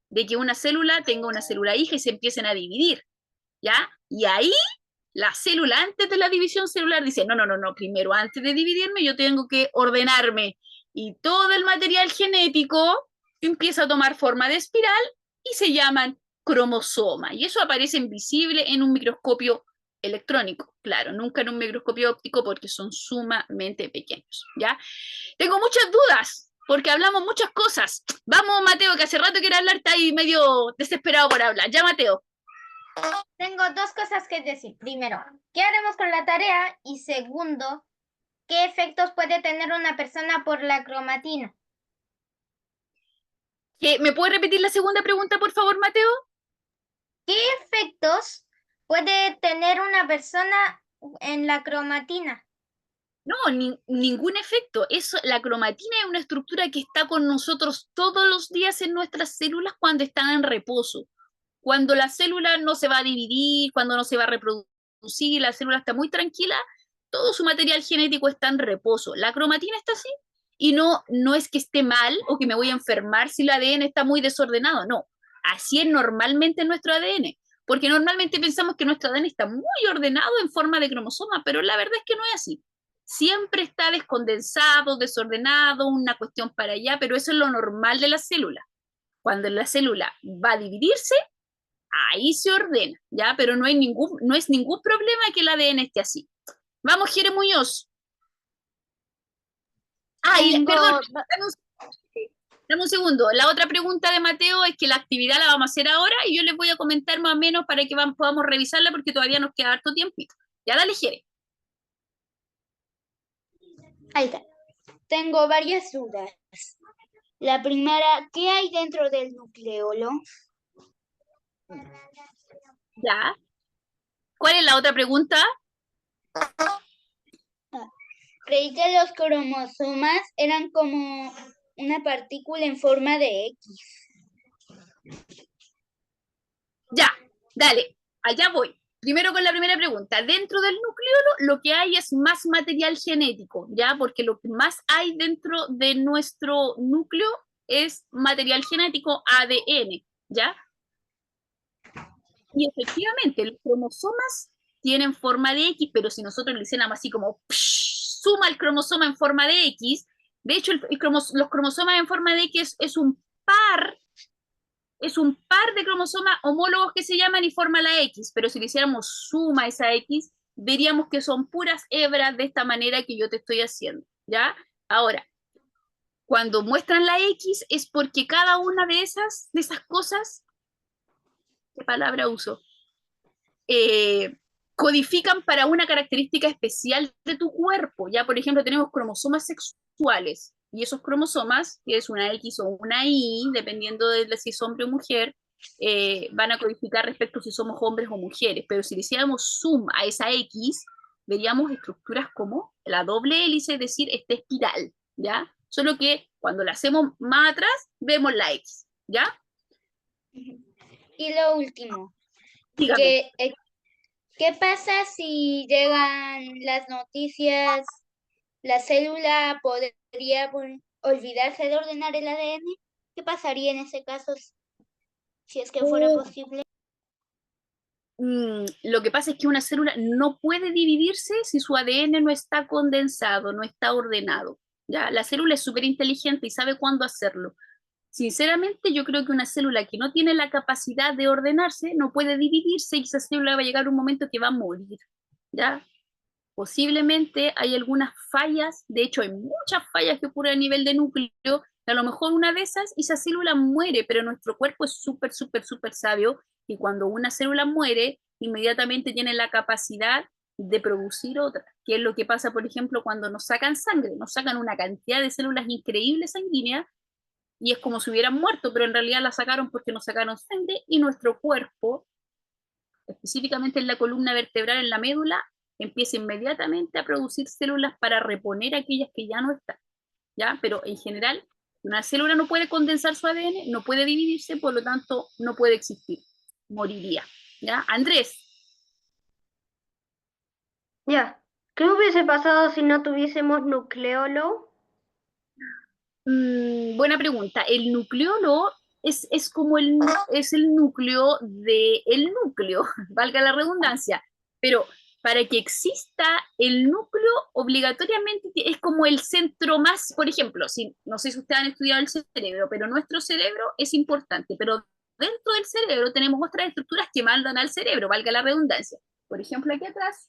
de que una célula tenga una célula hija y se empiecen a dividir, ¿ya? Y ahí la célula antes de la división celular dice, no, primero antes de dividirme yo tengo que ordenarme. Y todo el material genético empieza a tomar forma de espiral y se llaman cromosomas. Y eso aparece invisible en un microscopio electrónico, claro, nunca en un microscopio óptico porque son sumamente pequeños, ¿ya? Tengo muchas dudas porque hablamos muchas cosas. Vamos, Mateo, que hace rato quiere hablar, está ahí medio desesperado por hablar. Ya, Mateo. Tengo dos cosas que decir. Primero, ¿qué haremos con la tarea? Y segundo, ¿qué efectos puede tener una persona por la cromatina? ¿Me puede repetir la segunda pregunta, por favor, Mateo? ¿Qué efectos puede tener una persona en la cromatina? No, ningún efecto. La cromatina es una estructura que está con nosotros todos los días en nuestras células cuando están en reposo. Cuando la célula no se va a dividir, cuando no se va a reproducir, la célula está muy tranquila, todo su material genético está en reposo. La cromatina está así y no es que esté mal o que me voy a enfermar si el ADN está muy desordenado, no. Así es normalmente nuestro ADN, porque normalmente pensamos que nuestro ADN está muy ordenado en forma de cromosoma, pero la verdad es que no es así. Siempre está descondensado, desordenado, una cuestión para allá, pero eso es lo normal de la célula. Cuando la célula va a dividirse, ahí se ordena, ¿ya? Pero no es ningún problema que el ADN esté así. Vamos, Jere Muñoz. Perdón, dame un segundo. La otra pregunta de Mateo es que la actividad la vamos a hacer ahora y yo les voy a comentar más o menos para que podamos revisarla porque todavía nos queda harto tiempito. Ya dale, Jere. Ahí está. Tengo varias dudas. La primera, ¿qué hay dentro del nucleolo? Ya. ¿Cuál es la otra pregunta? Creí que los cromosomas eran como una partícula en forma de X. Ya, dale, allá voy. Primero con la primera pregunta. Dentro del nucleolo lo que hay es más material genético, ¿ya? Porque lo que más hay dentro de nuestro núcleo es material genético, ADN, ¿ya? Y efectivamente, los cromosomas tienen forma de X, pero si nosotros le hiciéramos así como suma el cromosoma en forma de X, de hecho los cromosomas en forma de X es un par de cromosomas homólogos que se llaman y forma la X, pero si le hiciéramos suma a esa X, veríamos que son puras hebras de esta manera que yo te estoy haciendo, ¿ya? Ahora, cuando muestran la X es porque cada una de esas cosas, ¿qué palabra uso? Codifican para una característica especial de tu cuerpo, ¿ya? Por ejemplo, tenemos cromosomas sexuales, y esos cromosomas, que es una X o una Y, dependiendo de si es hombre o mujer, van a codificar respecto a si somos hombres o mujeres, pero si le hiciéramos zoom a esa X, veríamos estructuras como la doble hélice, es decir, esta espiral, ¿ya? Solo que cuando la hacemos más atrás, vemos la X, ¿ya? Y lo último, Dígame. ¿qué pasa si llegan las noticias, la célula podría olvidarse de ordenar el ADN? ¿Qué pasaría en ese caso si es que fuera posible? Lo que pasa es que una célula no puede dividirse si su ADN no está condensado, no está ordenado, ¿ya? La célula es súper inteligente y sabe cuándo hacerlo. Sinceramente, yo creo que una célula que no tiene la capacidad de ordenarse no puede dividirse y esa célula va a llegar un momento que va a morir, ¿ya? Posiblemente hay algunas fallas, de hecho hay muchas fallas que ocurren a nivel de núcleo, a lo mejor una de esas, esa célula muere, pero nuestro cuerpo es súper, súper, súper sabio y cuando una célula muere, inmediatamente tiene la capacidad de producir otra, que es lo que pasa, por ejemplo, cuando nos sacan sangre, nos sacan una cantidad de células increíbles sanguíneas y es como si hubieran muerto, pero en realidad la sacaron porque nos sacaron sangre y nuestro cuerpo, específicamente en la columna vertebral, en la médula, empieza inmediatamente a producir células para reponer aquellas que ya no están, ¿ya? Pero en general, una célula no puede condensar su ADN, no puede dividirse, por lo tanto, no puede existir, moriría, ¿ya? Andrés. Ya, ¿Qué hubiese pasado si no tuviésemos nucleolo? Buena pregunta. El nucleolo es como es el núcleo del núcleo, valga la redundancia, pero para que exista el núcleo, obligatoriamente es como el centro más, por ejemplo, si, no sé si ustedes han estudiado el cerebro, pero nuestro cerebro es importante, pero dentro del cerebro tenemos otras estructuras que mandan al cerebro, valga la redundancia. Por ejemplo, aquí atrás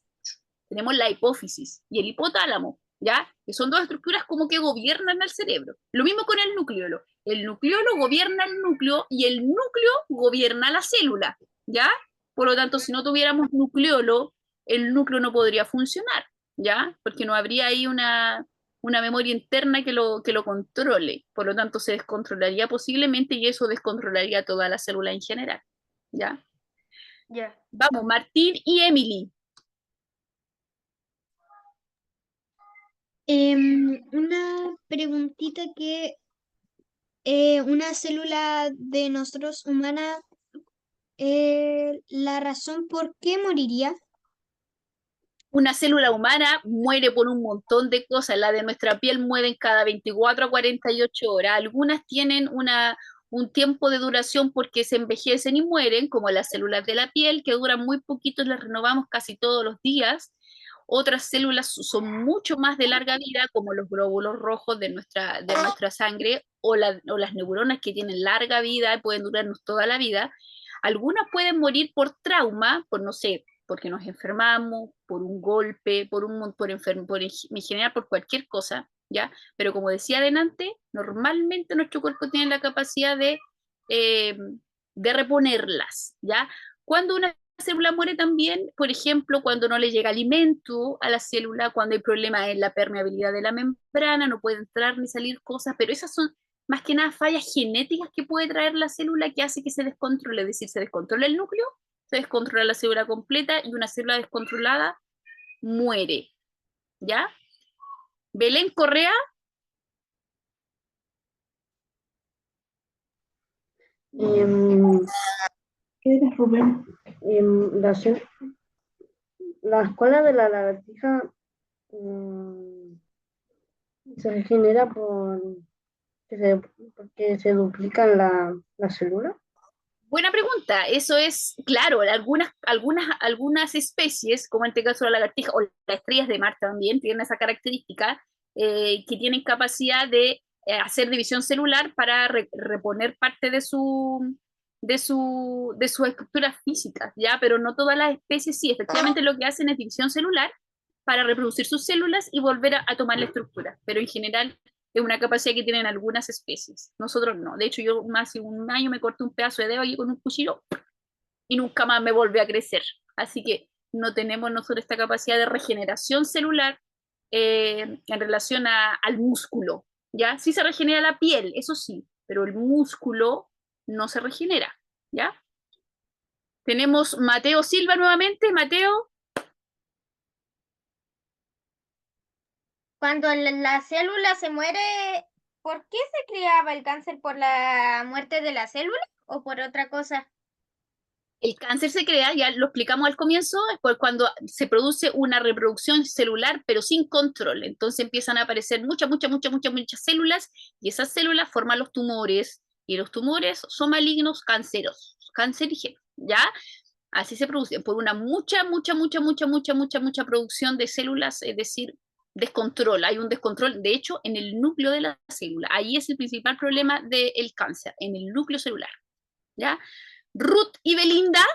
tenemos la hipófisis y el hipotálamo, ¿ya? Que son dos estructuras como que gobiernan al cerebro. Lo mismo con el nucleolo. El nucleolo gobierna el núcleo y el núcleo gobierna la célula, ¿ya? Por lo tanto, si no tuviéramos nucleolo, el núcleo no podría funcionar, ¿ya? Porque no habría ahí una memoria interna que lo controle. Por lo tanto, se descontrolaría posiblemente y eso descontrolaría toda la célula en general, ¿ya? Ya. Vamos, Martín y Emily. Una preguntita que una célula de nosotros humana, la razón por qué moriría. Una célula humana muere por un montón de cosas. La de nuestra piel mueren cada 24 a 48 horas. Algunas tienen un tiempo de duración porque se envejecen y mueren, como las células de la piel, que duran muy poquito y las renovamos casi todos los días. Otras células son mucho más de larga vida, como los glóbulos rojos de nuestra sangre o las neuronas que tienen larga vida y pueden durarnos toda la vida. Algunas pueden morir por trauma, por no sé, porque nos enfermamos, por un golpe, en general por cualquier cosa, ¿ya? Pero como decía adelante, normalmente nuestro cuerpo tiene la capacidad eh, de reponerlas, ¿ya? Cuando una célula muere también, por ejemplo, cuando no le llega alimento a la célula, cuando hay problemas en la permeabilidad de la membrana, no puede entrar ni salir cosas, pero esas son más que nada fallas genéticas que puede traer la célula que hace que se descontrole, es decir, se descontrola el núcleo, se descontrola la célula completa y una célula descontrolada muere, ¿ya? Belén Correa. ¿Qué eres, Rubén? La escuela de la lagartija se genera porque se duplican la célula. Buena pregunta, eso es, claro, algunas especies, como en este caso la lagartija o las estrellas de mar también, tienen esa característica que tienen capacidad de hacer división celular para reponer parte de sus estructuras físicas, ¿ya? Pero no todas las especies sí, efectivamente lo que hacen es división celular para reproducir sus células y volver a tomar la estructura, pero en general es una capacidad que tienen algunas especies. Nosotros no. De hecho, yo hace un año me corté un pedazo de dedo allí con un cuchillo y nunca más me volvió a crecer. Así que no tenemos nosotros esta capacidad de regeneración celular en relación al músculo. ¿Ya? Sí se regenera la piel, eso sí, pero el músculo no se regenera. ¿Ya? Tenemos Mateo Silva nuevamente. Mateo. Cuando la célula se muere, ¿por qué se creaba el cáncer? ¿Por la muerte de la célula o por otra cosa? El cáncer se crea, ya lo explicamos al comienzo, es cuando se produce una reproducción celular, pero sin control. Entonces empiezan a aparecer muchas células y esas células forman los tumores y los tumores son malignos, cancerígenos, ¿ya? Así se producen por una mucha producción de células, es decir, descontrol, hay un descontrol, de hecho, en el núcleo de la célula. Ahí es el principal problema del cáncer, en el núcleo celular, ¿ya? Ruth y Belinda.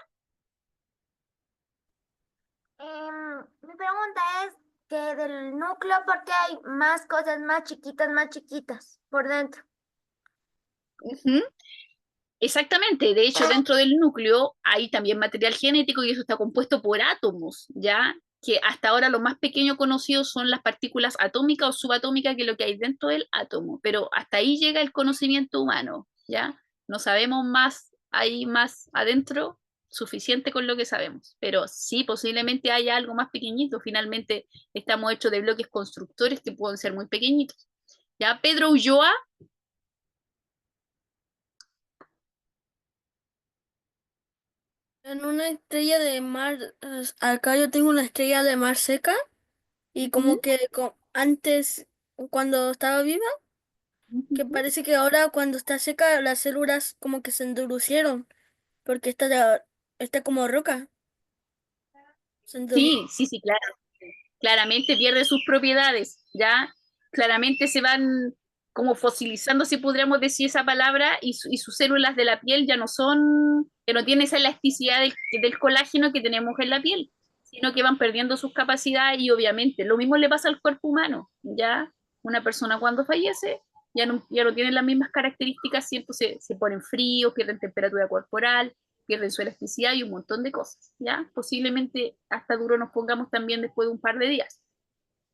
Mi pregunta es que del núcleo, ¿por qué hay más cosas más chiquitas por dentro? Exactamente, de hecho dentro del núcleo hay también material genético y eso está compuesto por átomos, ¿ya? Que hasta ahora lo más pequeño conocido son las partículas atómicas o subatómicas, que es lo que hay dentro del átomo, pero hasta ahí llega el conocimiento humano, ¿ya? No sabemos más, hay más adentro, suficiente con lo que sabemos, pero sí, posiblemente haya algo más pequeñito, finalmente estamos hechos de bloques constructores que pueden ser muy pequeñitos, ¿ya? Pedro Ulloa. En una estrella de mar, acá yo tengo una estrella de mar seca. Y como que antes, cuando estaba viva, que parece que ahora cuando está seca las células como que se endurecieron, porque está como roca. Sí, claro. Claramente pierde sus propiedades, ¿ya? Claramente se van como fosilizando, si podríamos decir esa palabra, y sus células de la piel ya no son, que no tienen esa elasticidad del colágeno que tenemos en la piel, sino que van perdiendo sus capacidades y obviamente lo mismo le pasa al cuerpo humano, ¿ya? Una persona cuando fallece ya no tiene las mismas características, siempre se ponen fríos, pierden temperatura corporal, pierden su elasticidad y un montón de cosas, ¿ya? Posiblemente hasta duro nos pongamos también después de un par de días.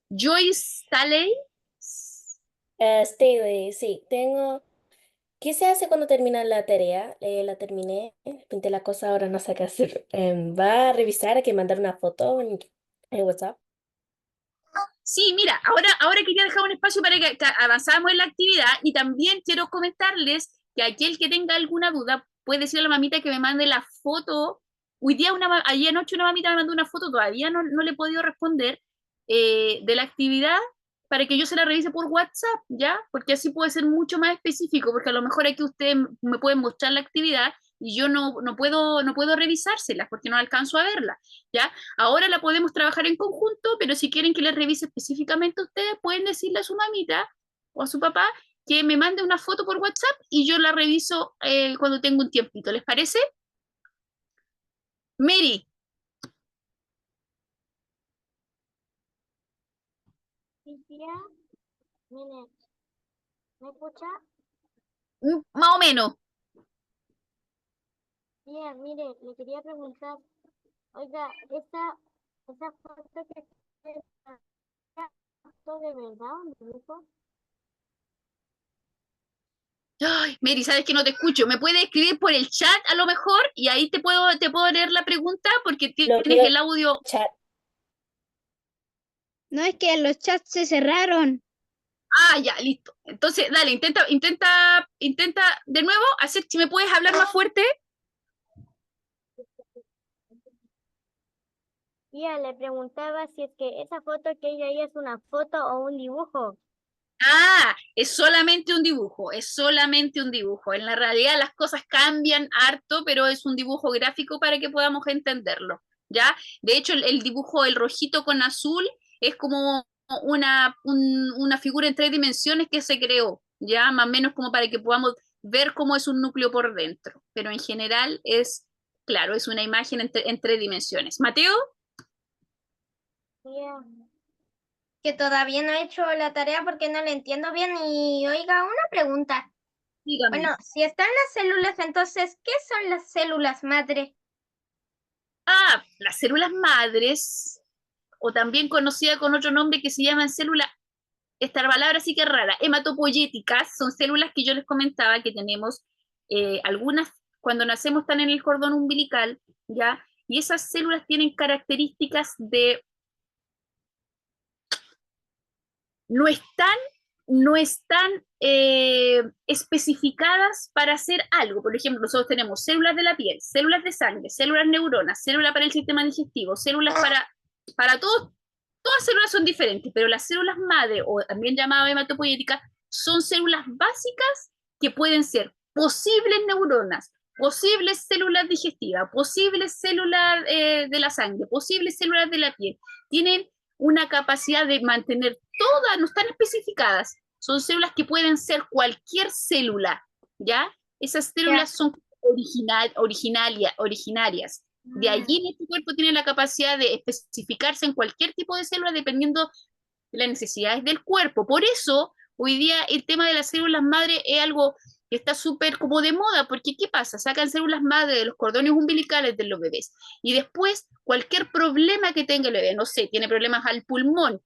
Joyce Staley. Staley, sí, tengo... ¿Qué se hace cuando termina la tarea? La terminé, pinté la cosa, ahora no sé qué hacer. ¿Va a revisar? ¿Hay que mandar una foto en WhatsApp? Sí, mira, ahora quería dejar un espacio para que avanzáramos en la actividad y también quiero comentarles que aquel que tenga alguna duda puede decirle a la mamita que me mande la foto. Hoy día, ayer anoche una mamita me mandó una foto, todavía no le he podido responder, de la actividad para que yo se la revise por WhatsApp, ¿ya? Porque así puede ser mucho más específico, porque a lo mejor aquí ustedes me pueden mostrar la actividad y yo no puedo revisárselas porque no alcanzo a verla, ¿ya? Ahora la podemos trabajar en conjunto, pero si quieren que les revise específicamente a ustedes, pueden decirle a su mamita o a su papá que me mande una foto por WhatsApp y yo la reviso cuando tengo un tiempito. ¿Les parece? Mary. Tía, mire, ¿me escucha? Más o menos. Tía, mire, le quería preguntar, oiga, esa foto que es foto de verdad, ¿me dijo? Ay, Mary, sabes que no te escucho. ¿Me puedes escribir por el chat a lo mejor? Y ahí te puedo leer la pregunta porque Lo tienes quiero el audio. chat. No, es que los chats se cerraron. Ah, ya, listo. Entonces, dale, intenta de nuevo hacer, si me puedes hablar más fuerte. Tía, le preguntaba si es que esa foto que ella ahí es una foto o un dibujo. Ah, es solamente un dibujo, es solamente un dibujo. En la realidad las cosas cambian harto, pero es un dibujo gráfico para que podamos entenderlo, ¿ya? De hecho, el dibujo, el rojito con azul, es como una figura en 3 dimensiones que se creó, ¿ya? Más o menos como para que podamos ver cómo es un núcleo por dentro. Pero en general es, claro, es una imagen en 3 dimensiones. Mateo. Tía, Que todavía no he hecho la tarea porque no la entiendo bien. Y oiga, una pregunta. Dígame. Bueno, si están las células, entonces, ¿qué son las células madre? Ah, las células madres, o también conocida con otro nombre que se llaman células, esta palabra sí que es rara, hematopoyéticas, son células que yo les comentaba que tenemos, algunas cuando nacemos están en el cordón umbilical, ¿ya? Y esas células tienen características de, no están especificadas para hacer algo. Por ejemplo, nosotros tenemos células de la piel, células de sangre, células neuronas, células para el sistema digestivo, células para todos. Todas células son diferentes, pero las células madre, o también llamadas hematopoyéticas, son células básicas que pueden ser posibles neuronas, posibles células digestivas, posibles células de la sangre, posibles células de la piel. Tienen una capacidad de mantener todas, no están especificadas, son células que pueden ser cualquier célula, ¿ya? Esas células son originarias. De allí nuestro cuerpo tiene la capacidad de especificarse en cualquier tipo de célula dependiendo de las necesidades del cuerpo. Por eso, hoy día el tema de las células madre es algo que está súper como de moda, porque ¿qué pasa? Sacan células madre de los cordones umbilicales de los bebés y después cualquier problema que tenga el bebé, no sé, tiene problemas al pulmón,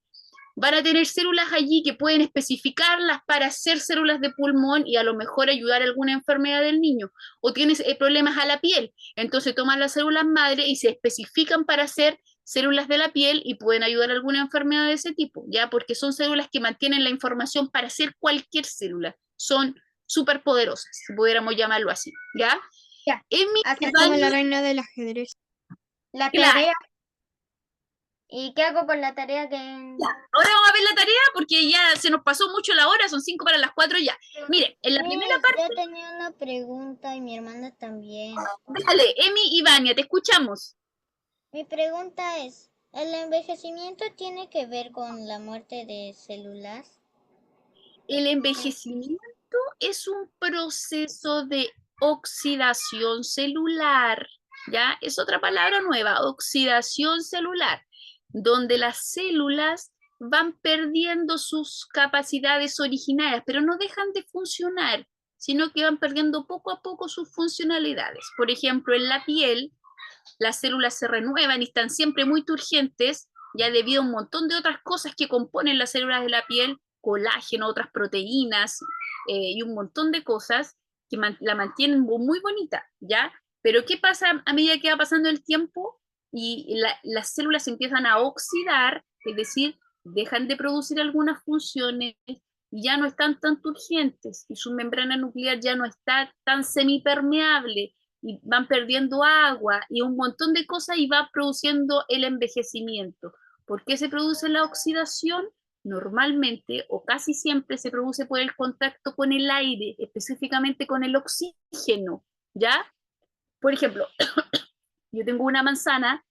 van a tener células allí que pueden especificarlas para ser células de pulmón y a lo mejor ayudar a alguna enfermedad del niño. O tienes problemas a la piel, entonces toman las células madre y se especifican para ser células de la piel y pueden ayudar a alguna enfermedad de ese tipo, ¿ya? Porque son células que mantienen la información para hacer cualquier célula. Son súper poderosas, si pudiéramos llamarlo así, ¿ya? Ya. En mi Así como la reina del ajedrez. La Claro. tarea, ¿Y qué hago con la tarea que...? Ahora vamos a ver la tarea porque ya se nos pasó mucho la hora, son 5 para las 4 ya. Miren, en la primera parte... Yo tenía una pregunta y mi hermana también. Dale, Emi y Vania, te escuchamos. Mi pregunta es, ¿el envejecimiento tiene que ver con la muerte de células? El envejecimiento es un proceso de oxidación celular, ¿ya? Es otra palabra nueva, oxidación celular, donde las células van perdiendo sus capacidades originarias, pero no dejan de funcionar, sino que van perdiendo poco a poco sus funcionalidades. Por ejemplo, en la piel, las células se renuevan y están siempre muy turgentes, ya debido a un montón de otras cosas que componen las células de la piel, colágeno, otras proteínas y un montón de cosas que la mantienen muy bonita, ¿ya? Pero ¿qué pasa a medida que va pasando el tiempo y las células empiezan a oxidar, es decir, dejan de producir algunas funciones y ya no están tan turgentes y su membrana nuclear ya no está tan semipermeable y van perdiendo agua y un montón de cosas y va produciendo el envejecimiento. ¿Por qué se produce la oxidación? Normalmente o casi siempre se produce por el contacto con el aire, específicamente con el oxígeno, ¿ya? Por ejemplo, yo tengo una manzana,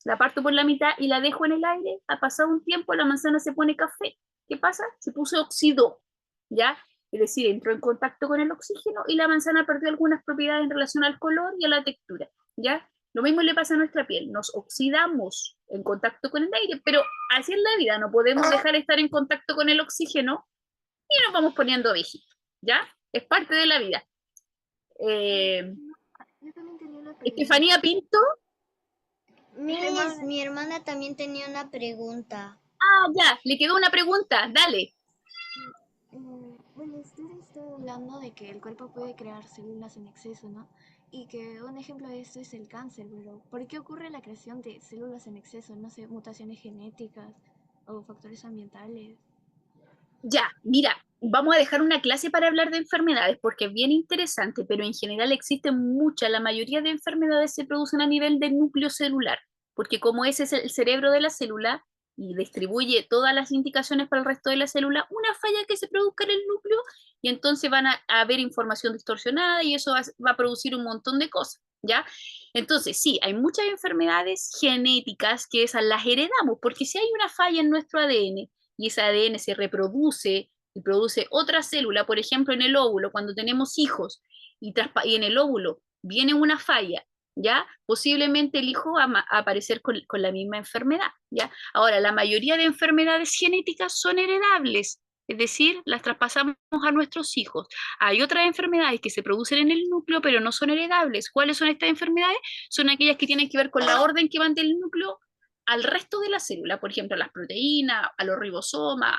la parto por la mitad y la dejo en el aire, ha pasado un tiempo, la manzana se pone café. ¿Qué pasa? Se puso oxidó, ¿ya? Es decir, entró en contacto con el oxígeno y la manzana perdió algunas propiedades en relación al color y a la textura, ¿ya? Lo mismo le pasa a nuestra piel, nos oxidamos en contacto con el aire, pero así es la vida, no podemos dejar de estar en contacto con el oxígeno y nos vamos poniendo viejitos, ¿ya? Es parte de la vida. Estefanía Pinto. Mi hermana también tenía una pregunta. Ah, ya, le quedó una pregunta, dale. Bueno, ustedes están hablando de que el cuerpo puede crear células en exceso, ¿no? Y que un ejemplo de esto es el cáncer, pero ¿por qué ocurre la creación de células en exceso? No sé, mutaciones genéticas o factores ambientales. Ya, mira, vamos a dejar una clase para hablar de enfermedades porque es bien interesante, pero en general existen muchas, la mayoría de enfermedades se producen a nivel del núcleo celular, porque como ese es el cerebro de la célula y distribuye todas las indicaciones para el resto de la célula, una falla que se produzca en el núcleo y entonces van a haber información distorsionada y eso va a producir un montón de cosas, ¿ya? Entonces, sí, hay muchas enfermedades genéticas que esas las heredamos, porque si hay una falla en nuestro ADN, y ese ADN se reproduce y produce otra célula, por ejemplo, en el óvulo, cuando tenemos hijos y en el óvulo viene una falla, ¿ya? Posiblemente el hijo va a aparecer con la misma enfermedad, ¿ya? Ahora, la mayoría de enfermedades genéticas son heredables, es decir, las traspasamos a nuestros hijos. Hay otras enfermedades que se producen en el núcleo, pero no son heredables. ¿Cuáles son estas enfermedades? Son aquellas que tienen que ver con la orden que van del núcleo al resto de la célula, por ejemplo, a las proteínas, a los ribosomas,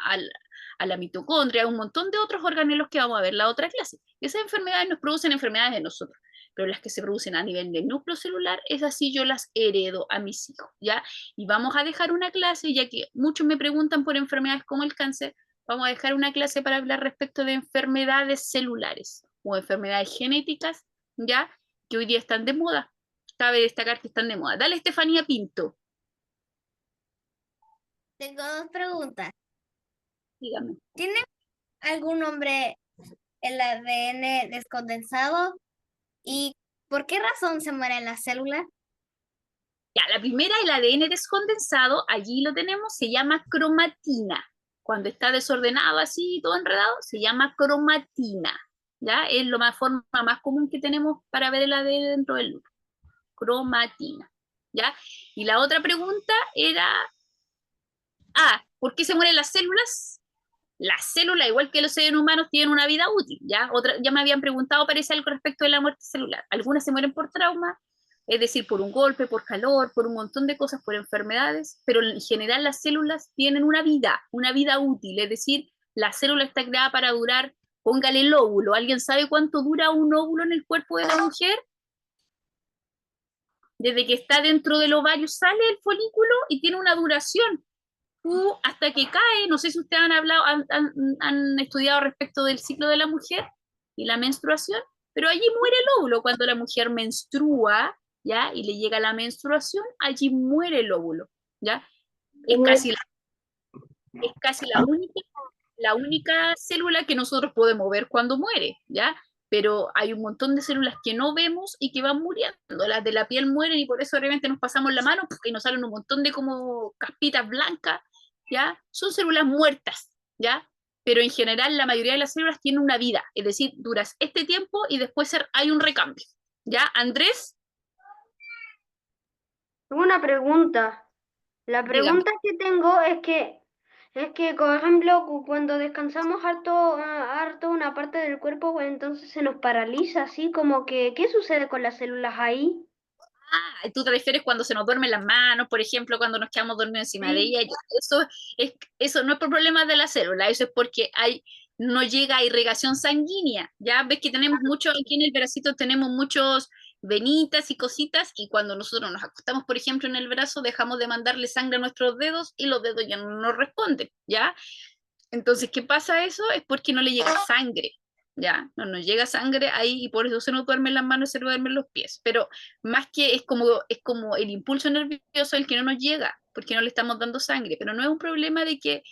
a la mitocondria, a un montón de otros organelos que vamos a ver en la otra clase. Esas enfermedades nos producen enfermedades de nosotros, pero las que se producen a nivel del núcleo celular, esas sí yo las heredo a mis hijos, ¿ya? Y vamos a dejar una clase, ya que muchos me preguntan por enfermedades como el cáncer, vamos a dejar una clase para hablar respecto de enfermedades celulares o enfermedades genéticas, ¿ya? Que hoy día están de moda. Cabe destacar que están de moda. Dale, Estefanía Pinto. Tengo dos preguntas. Dígame. ¿Tiene algún nombre el ADN descondensado? ¿Y por qué razón se mueren las células? Ya, la primera, el ADN descondensado, allí lo tenemos, se llama cromatina. Cuando está desordenado así, todo enredado, se llama cromatina. ¿Ya? Es la forma más común que tenemos para ver el ADN dentro del núcleo. Cromatina. ¿Ya? Y la otra pregunta era, ¿por qué se mueren las células? Las células, igual que los seres humanos, tienen una vida útil, ¿ya? Ya me habían preguntado, parece, algo respecto de la muerte celular. Algunas se mueren por trauma, es decir, por un golpe, por calor, por un montón de cosas, por enfermedades, pero en general las células tienen una vida útil, es decir, la célula está creada para durar, póngale el óvulo. ¿Alguien sabe cuánto dura un óvulo en el cuerpo de la mujer? Desde que está dentro del ovario sale el folículo y tiene una duración. Hasta que cae, no sé si ustedes han hablado, han estudiado respecto del ciclo de la mujer y la menstruación, pero allí muere el óvulo cuando la mujer menstrua, ¿ya? Y le llega la menstruación, allí muere el óvulo, ¿ya? Es casi la única célula que nosotros podemos ver cuando muere, ¿ya? Pero hay un montón de células que no vemos y que van muriendo. Las de la piel mueren y por eso realmente nos pasamos la mano y nos salen un montón de como caspitas blancas, ¿ya? Son células muertas, ¿ya? Pero en general la mayoría de las células tienen una vida, es decir, duras este tiempo y después hay un recambio, ¿ya? Andrés, Tengo una pregunta. La dígame. pregunta que tengo es que, por ejemplo, cuando descansamos harto una parte del cuerpo, pues entonces se nos paraliza, así como que, ¿qué sucede con las células ahí? Ah, tú te refieres cuando se nos duermen las manos, por ejemplo, cuando nos quedamos dormidos encima de Sí. ella. Eso no es por problema de la célula, eso es porque no llega a irrigación sanguínea. Ya ves que tenemos mucho, aquí en el bracito tenemos muchos venitas y cositas, y cuando nosotros nos acostamos, por ejemplo, en el brazo, dejamos de mandarle sangre a nuestros dedos y los dedos ya no nos responden, ¿ya? Entonces, ¿qué pasa eso? Es porque no le llega sangre, ¿ya? No nos llega sangre ahí y por eso se nos duermen las manos y se nos duermen los pies. Pero más que es como el impulso nervioso el que no nos llega, porque no le estamos dando sangre. Pero no es un problema de que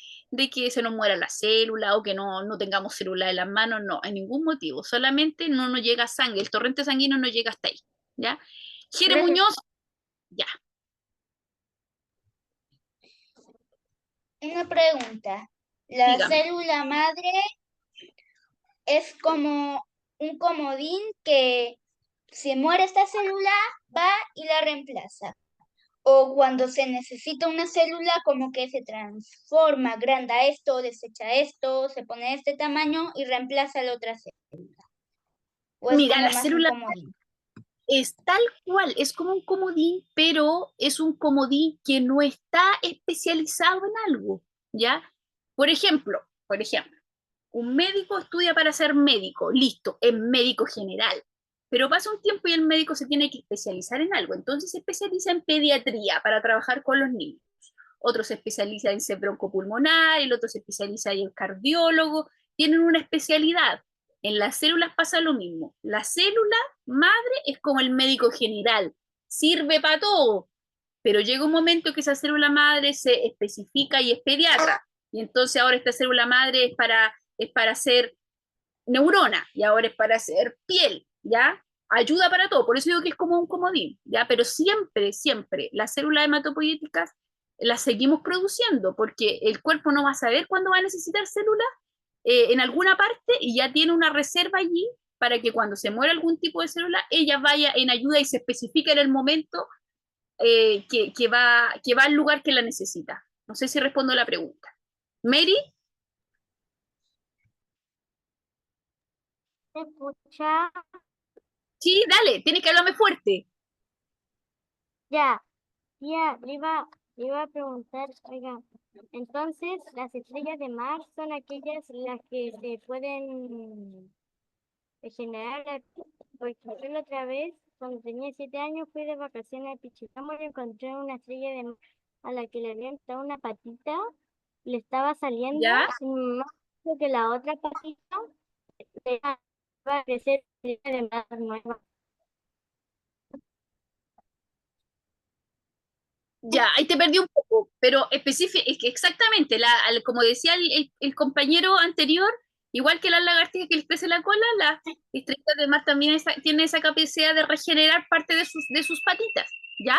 se nos muera la célula o que no tengamos célula en las manos, no, hay ningún motivo. Solamente no nos llega sangre, el torrente sanguíneo no llega hasta ahí, ¿ya? Jere Gracias. Muñoz, ya, Una pregunta. La dígame. célula madre es como un comodín que si muere esta célula va y la reemplaza. O cuando se necesita una célula como que se transforma, agranda esto, desecha esto, se pone de este tamaño y reemplaza la otra célula. O es Mira, como la más un célula comodín. es tal cual, es como un comodín, pero es un comodín que no está especializado en algo, ¿ya? Por ejemplo, un médico estudia para ser médico, listo, es médico general, pero pasa un tiempo y el médico se tiene que especializar en algo, entonces se especializa en pediatría para trabajar con los niños, otro se especializa en broncopulmonar, el otro se especializa en cardiólogo, tienen una especialidad. En las células pasa lo mismo. La célula madre es como el médico general, sirve para todo, pero llega un momento que esa célula madre se especifica y es pediatra. Y entonces ahora esta célula madre es para hacer neurona y ahora es para hacer piel, ¿ya? Ayuda para todo, por eso digo que es como un comodín, ¿ya? Pero siempre, siempre las células hematopoyéticas las seguimos produciendo porque el cuerpo no va a saber cuándo va a necesitar células en alguna parte y ya tiene una reserva allí para que cuando se muera algún tipo de célula, ella vaya en ayuda y se especifique en el momento que va al lugar que la necesita. No sé si respondo a la pregunta. Mary, ¿Se escucha? sí, dale, tienes que hablarme fuerte. Ya, le iba a preguntar, oiga, entonces las estrellas de mar son aquellas las que se pueden generar, porque yo la otra vez, cuando tenía 7 años, fui de vacaciones a Pichilemu y encontré una estrella de mar a la que le habían quitado una patita, le estaba saliendo, ¿Ya? y mi mamá dijo que la otra patita le iba a crecer estrella de mar nueva. Ya, ahí te perdí un poco, pero es que exactamente, como decía el compañero anterior, igual que las lagartijas que les crece la cola, las estrellas de mar también tienen esa capacidad de regenerar parte de sus patitas, ¿ya?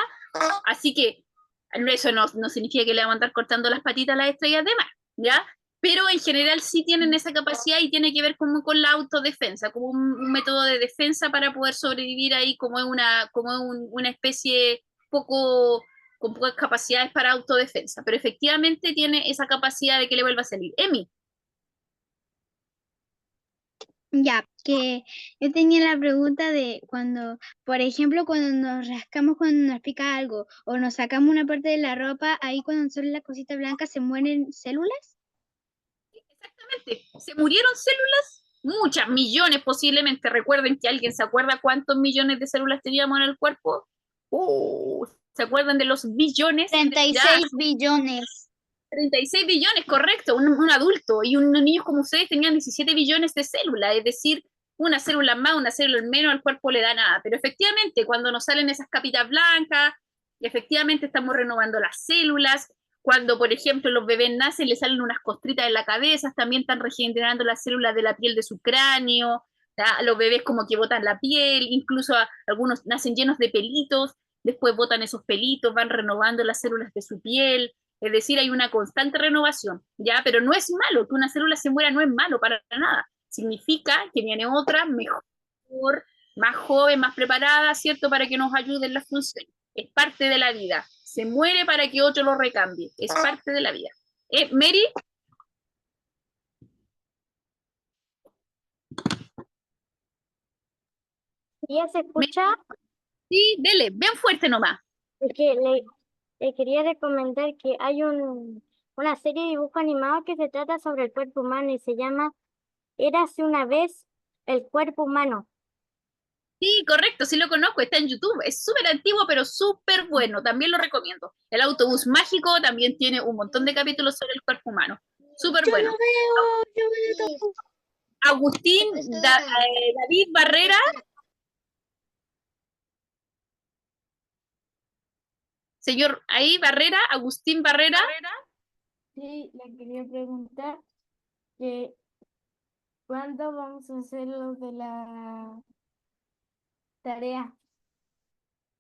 Así que eso no significa que le van a andar cortando las patitas a las estrellas de mar, ¿ya? Pero en general sí tienen esa capacidad y tiene que ver como con la autodefensa, como un método de defensa para poder sobrevivir ahí como es una especie poco con pocas capacidades para autodefensa, pero efectivamente tiene esa capacidad de que le vuelva a salir. Emi, Ya, que yo tenía la pregunta de cuando, por ejemplo, cuando nos rascamos, cuando nos pica algo, o nos sacamos una parte de la ropa, ahí cuando son las cositas blancas, ¿se mueren células? exactamente, se murieron células, muchas, millones posiblemente. Recuerden que alguien se acuerda cuántos millones de células teníamos en el cuerpo. ¿Se acuerdan de los billones? 36 billones. 36 billones, correcto, un adulto y un niño como ustedes tenían 17 billones de células, es decir, una célula más, una célula menos, al cuerpo le da nada, pero efectivamente cuando nos salen esas capitas blancas, efectivamente estamos renovando las células, Cuando, por ejemplo, los bebés nacen, les salen unas costritas en la cabeza, también están regenerando las células de la piel de su cráneo, ¿ya? Los bebés como que botan la piel, incluso algunos nacen llenos de pelitos, después botan esos pelitos, van renovando las células de su piel, es decir, hay una constante renovación, ¿ya? Pero no es malo, que una célula se muera no es malo para nada, significa que viene otra mejor, más joven, más preparada, ¿cierto? Para que nos ayude en la función. Es parte de la vida. Se muere para que otro lo recambie. Es parte de la vida. Mary. ¿Ya se escucha? Sí, dele, bien fuerte nomás. Es que le quería recomendar que hay una serie de dibujos animados que se trata sobre el cuerpo humano y se llama Érase una vez el cuerpo humano. Sí, correcto, sí lo conozco, está en YouTube. Es súper antiguo, pero súper bueno. También lo recomiendo. El autobús mágico también tiene un montón de capítulos sobre el cuerpo humano. Súper bueno. Yo veo todo. Agustín David Barrera. Señor, ahí Barrera, Agustín Barrera. Sí, le quería preguntar que ¿cuándo vamos a hacer lo de la tarea?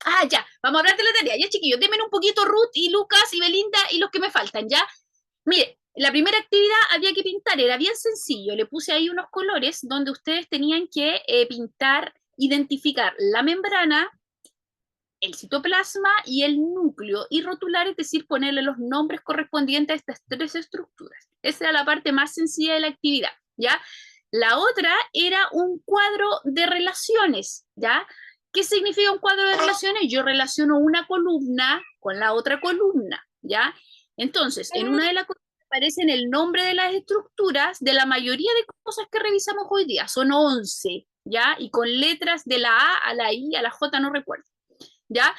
Ah, ya, vamos a hablar de la tarea. Ya, chiquillos, denme un poquito Ruth y Lucas y Belinda y los que me faltan, ¿ya? Mire, la primera actividad había que pintar, era bien sencillo. Le puse ahí unos colores donde ustedes tenían que pintar, identificar la membrana, el citoplasma y el núcleo, y rotular, es decir, ponerle los nombres correspondientes a estas tres estructuras. Esa era la parte más sencilla de la actividad, ¿ya? La otra era un cuadro de relaciones, ¿ya? ¿Qué significa un cuadro de relaciones? Yo relaciono una columna con la otra columna, ¿ya? Entonces, en una de las columnas aparecen el nombre de las estructuras de la mayoría de cosas que revisamos hoy día. Son 11, ¿ya? Y con letras de la A a la I a la J, no recuerdo, ¿ya?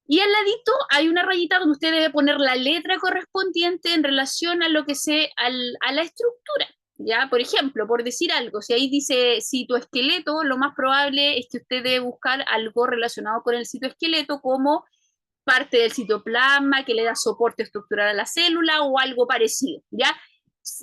Y al ladito hay una rayita donde usted debe poner la letra correspondiente en relación a lo que a la estructura, ¿ya? Por ejemplo, por decir algo, si ahí dice citoesqueleto, lo más probable es que usted debe buscar algo relacionado con el citoesqueleto como parte del citoplasma que le da soporte estructural a la célula o algo parecido, ¿ya?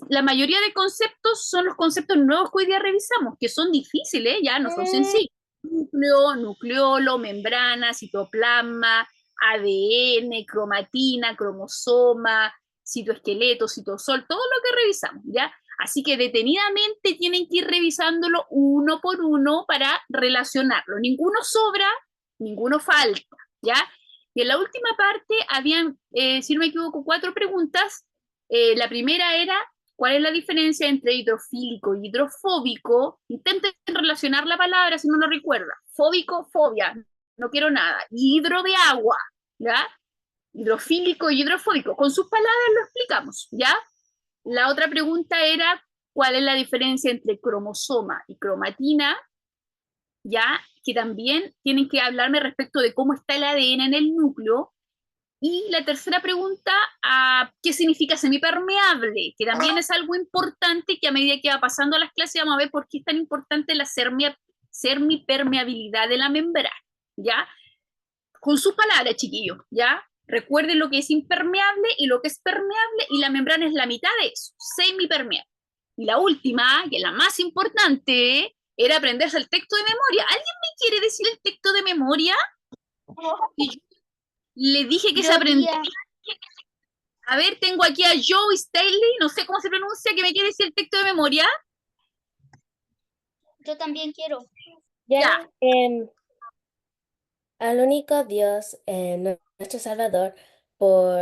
La mayoría de conceptos son los conceptos nuevos que hoy día revisamos, que son difíciles, ya no son sencillos. Núcleo, nucleolo, membrana, citoplasma, ADN, cromatina, cromosoma, citoesqueleto, citosol, todo lo que revisamos, ¿ya? Así que detenidamente tienen que ir revisándolo uno por uno para relacionarlo. Ninguno sobra, ninguno falta, ¿ya? Y en la última parte habían, si no me equivoco, 4 preguntas. La primera era, ¿cuál es la diferencia entre hidrofílico y hidrofóbico? Intenten relacionar la palabra si no lo recuerda. Fóbico, fobia, no quiero nada. Hidro de agua, ¿ya? Hidrofílico y hidrofóbico. Con sus palabras lo explicamos, ¿ya? La otra pregunta era, ¿cuál es la diferencia entre cromosoma y cromatina? ¿Ya? Que también tienen que hablarme respecto de cómo está el ADN en el núcleo. Y la tercera pregunta, ¿qué significa semipermeable? Que también es algo importante que a medida que va pasando las clases vamos a ver por qué es tan importante la semipermeabilidad de la membrana, ¿ya? Con sus palabras, chiquillos, ¿ya? Recuerden lo que es impermeable y lo que es permeable, y la membrana es la mitad de eso, semipermeable. Y la última, que es la más importante, era aprenderse el texto de memoria. ¿Alguien me quiere decir el texto de memoria? Y yo le dije que se aprendía. A ver, tengo aquí a Joe Staley, no sé cómo se pronuncia, que me quiere decir el texto de memoria. Yo también quiero. Ya, al único Dios, nuestro Salvador, por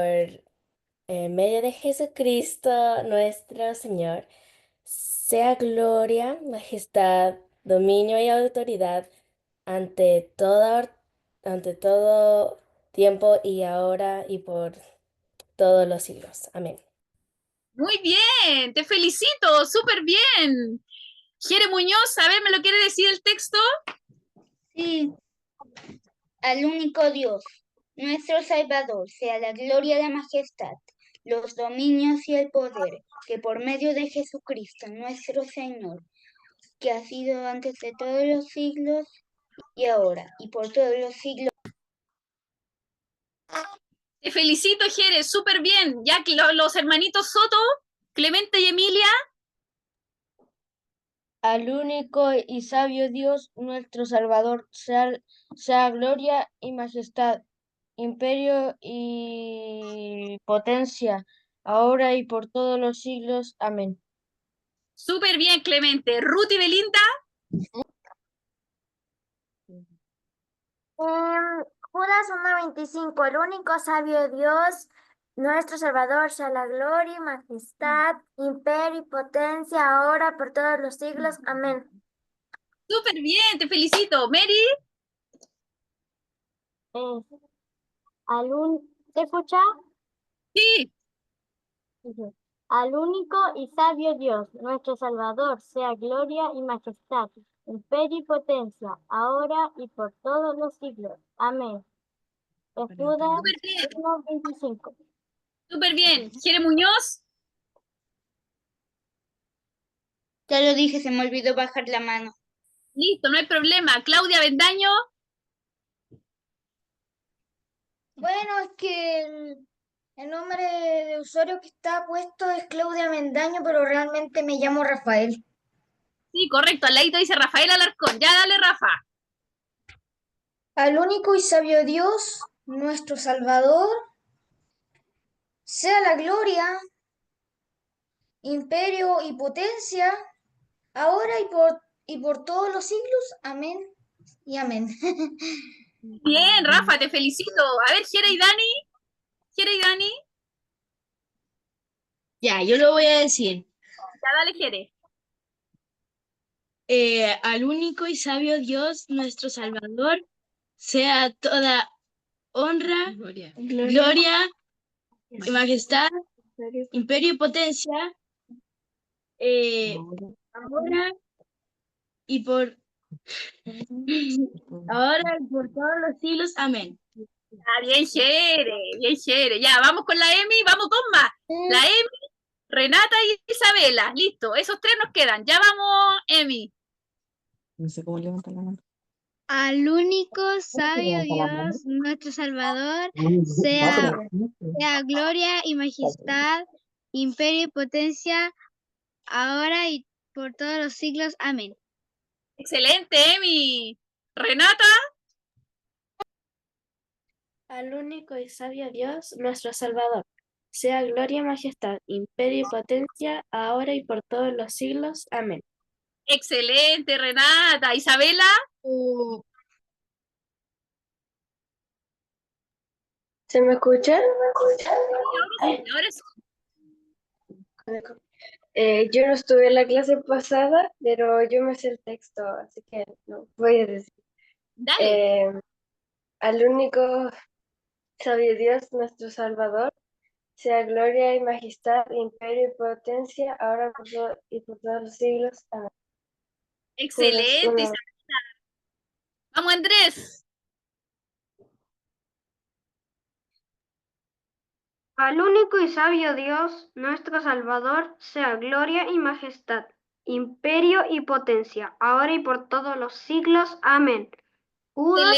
medio de Jesucristo, nuestro Señor, sea gloria, majestad, dominio y autoridad ante todo tiempo y ahora y por todos los siglos. Amén. Muy bien, te felicito, súper bien. Jere Muñoz, a ver, ¿me lo quiere decir el texto? Sí. Al único Dios, nuestro Salvador, sea la gloria y la majestad, los dominios y el poder, que por medio de Jesucristo, nuestro Señor, que ha sido antes de todos los siglos y ahora y por todos los siglos. Te felicito, Jere, súper bien. Ya que los hermanitos Soto, Clemente y Emilia. Al único y sabio Dios, nuestro Salvador, sea gloria y majestad, imperio y potencia, ahora y por todos los siglos. Amén. Súper bien, Clemente. Ruth y Belinda. Judas 1:25, el único sabio Dios, nuestro Salvador, sea la gloria y majestad, imperio y potencia, ahora por todos los siglos. Amén. Súper bien, te felicito. Mary. ¿Te escucha? Sí. Al único y sabio Dios, nuestro Salvador, sea gloria y majestad, imperio y potencia, ahora y por todos los siglos. Amén. Judas Súper bien. 1:25. Súper bien. Jere Muñoz. Ya lo dije, se me olvidó bajar la mano. Listo, no hay problema. Claudia Bendaño. Bueno, es que el nombre de usuario que está puesto es Claudia Mendaño, pero realmente me llamo Rafael. Sí, correcto. Al ladito dice Rafael Alarcón. Ya dale, Rafa. Al único y sabio Dios, nuestro Salvador, sea la gloria, imperio y potencia, ahora y por todos los siglos. Amén y amén. Bien, Rafa, te felicito. A ver, Jere y Dani. Jere y Dani. Ya, yo lo voy a decir. Ya dale, Jere. Al único y sabio Dios, nuestro Salvador, sea toda honra, gloria y majestad, imperio y potencia, ahora y por ahora y por todos los siglos. Amén. Ah, bien, Jere, bien, Jere. Ya, vamos con la Emi, vamos con más. La Emi, Renata y Isabela. Listo, esos tres nos quedan. Ya vamos, Emi. No sé cómo levantar la mano. Al único sabio Dios, nuestro Salvador, sea gloria y majestad, imperio y potencia, ahora y por todos los siglos. Amén. Excelente, Emi. Renata. Al único y sabio Dios, nuestro Salvador, sea gloria y majestad, imperio y potencia, ahora y por todos los siglos. Amén. Excelente, Renata. Isabela. ¿Se me escucha? Ahora sí. Yo no estuve en la clase pasada, pero yo me sé el texto, así que lo voy a decir. Dale. Al único sabio Dios, nuestro Salvador, sea gloria y majestad, imperio y potencia, ahora y por todos los siglos. Amén. Excelente, Isabela. Vamos, Andrés. Al único y sabio Dios, nuestro Salvador, sea gloria y majestad, imperio y potencia, ahora y por todos los siglos. Amén. Judas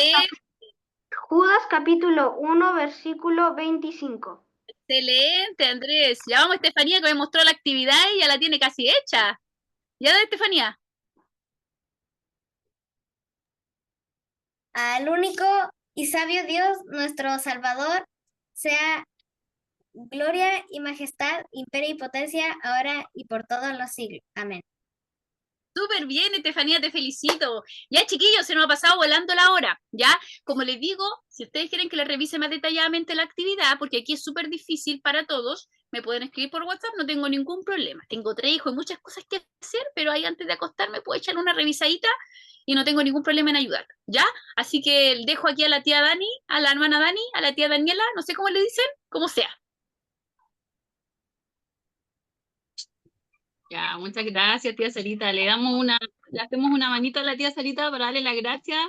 capítulo 1, versículo 25. Excelente, Andrés. Ya vamos, Estefanía, que me mostró la actividad y ya la tiene casi hecha. ¿Ya de Estefanía? Al único y sabio Dios, nuestro Salvador, sea gloria y majestad, imperio y potencia, ahora y por todos los siglos. Amén. Súper bien, Estefanía, te felicito. Ya, chiquillos, se nos ha pasado volando la hora. Ya, como les digo, si ustedes quieren que les revise más detalladamente la actividad, porque aquí es súper difícil para todos, me pueden escribir por WhatsApp, no tengo ningún problema. Tengo 3 hijos y muchas cosas que hacer, pero ahí antes de acostarme puedo echar una revisadita y no tengo ningún problema en ayudar. ¿Ya? Así que dejo aquí a la tía Dani, a la hermana Dani, a la tía Daniela, no sé cómo le dicen, como sea. Ya, muchas gracias, tía Sarita. Le hacemos una manito a la tía Sarita para darle las gracias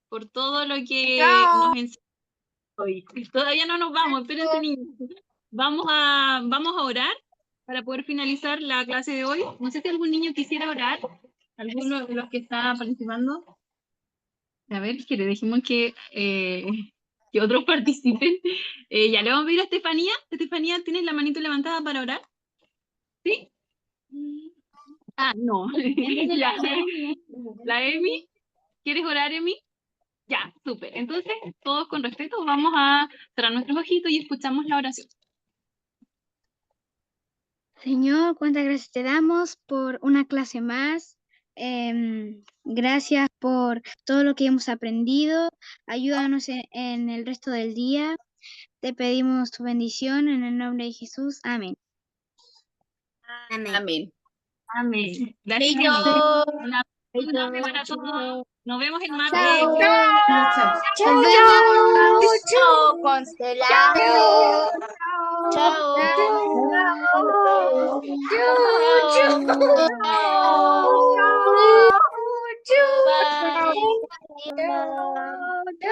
por todo lo que nos enseñó hoy. Todavía no nos vamos, espérense, niños. Vamos a orar para poder finalizar la clase de hoy. No sé si algún niño quisiera orar, alguno de los que está participando. A ver, que le dijimos que que otros participen. Ya le vamos a pedir a Estefanía. Estefanía, ¿tienes la manito levantada para orar? ¿Sí? Ah, no. Ya. La Emi. ¿Quieres orar, Emi? Ya, súper. Entonces, todos con respeto, vamos a cerrar nuestros ojitos y escuchamos la oración. Señor, cuántas gracias te damos por una clase más. Gracias por todo lo que hemos aprendido. Ayúdanos en el resto del día. Te pedimos tu bendición en el nombre de Jesús. Amén. Amén. Amén. Gracias. Chaito. Una tarde para todos. Nos vemos el martes. Chao. Chao. Constelado. Chao. Chao. Bye.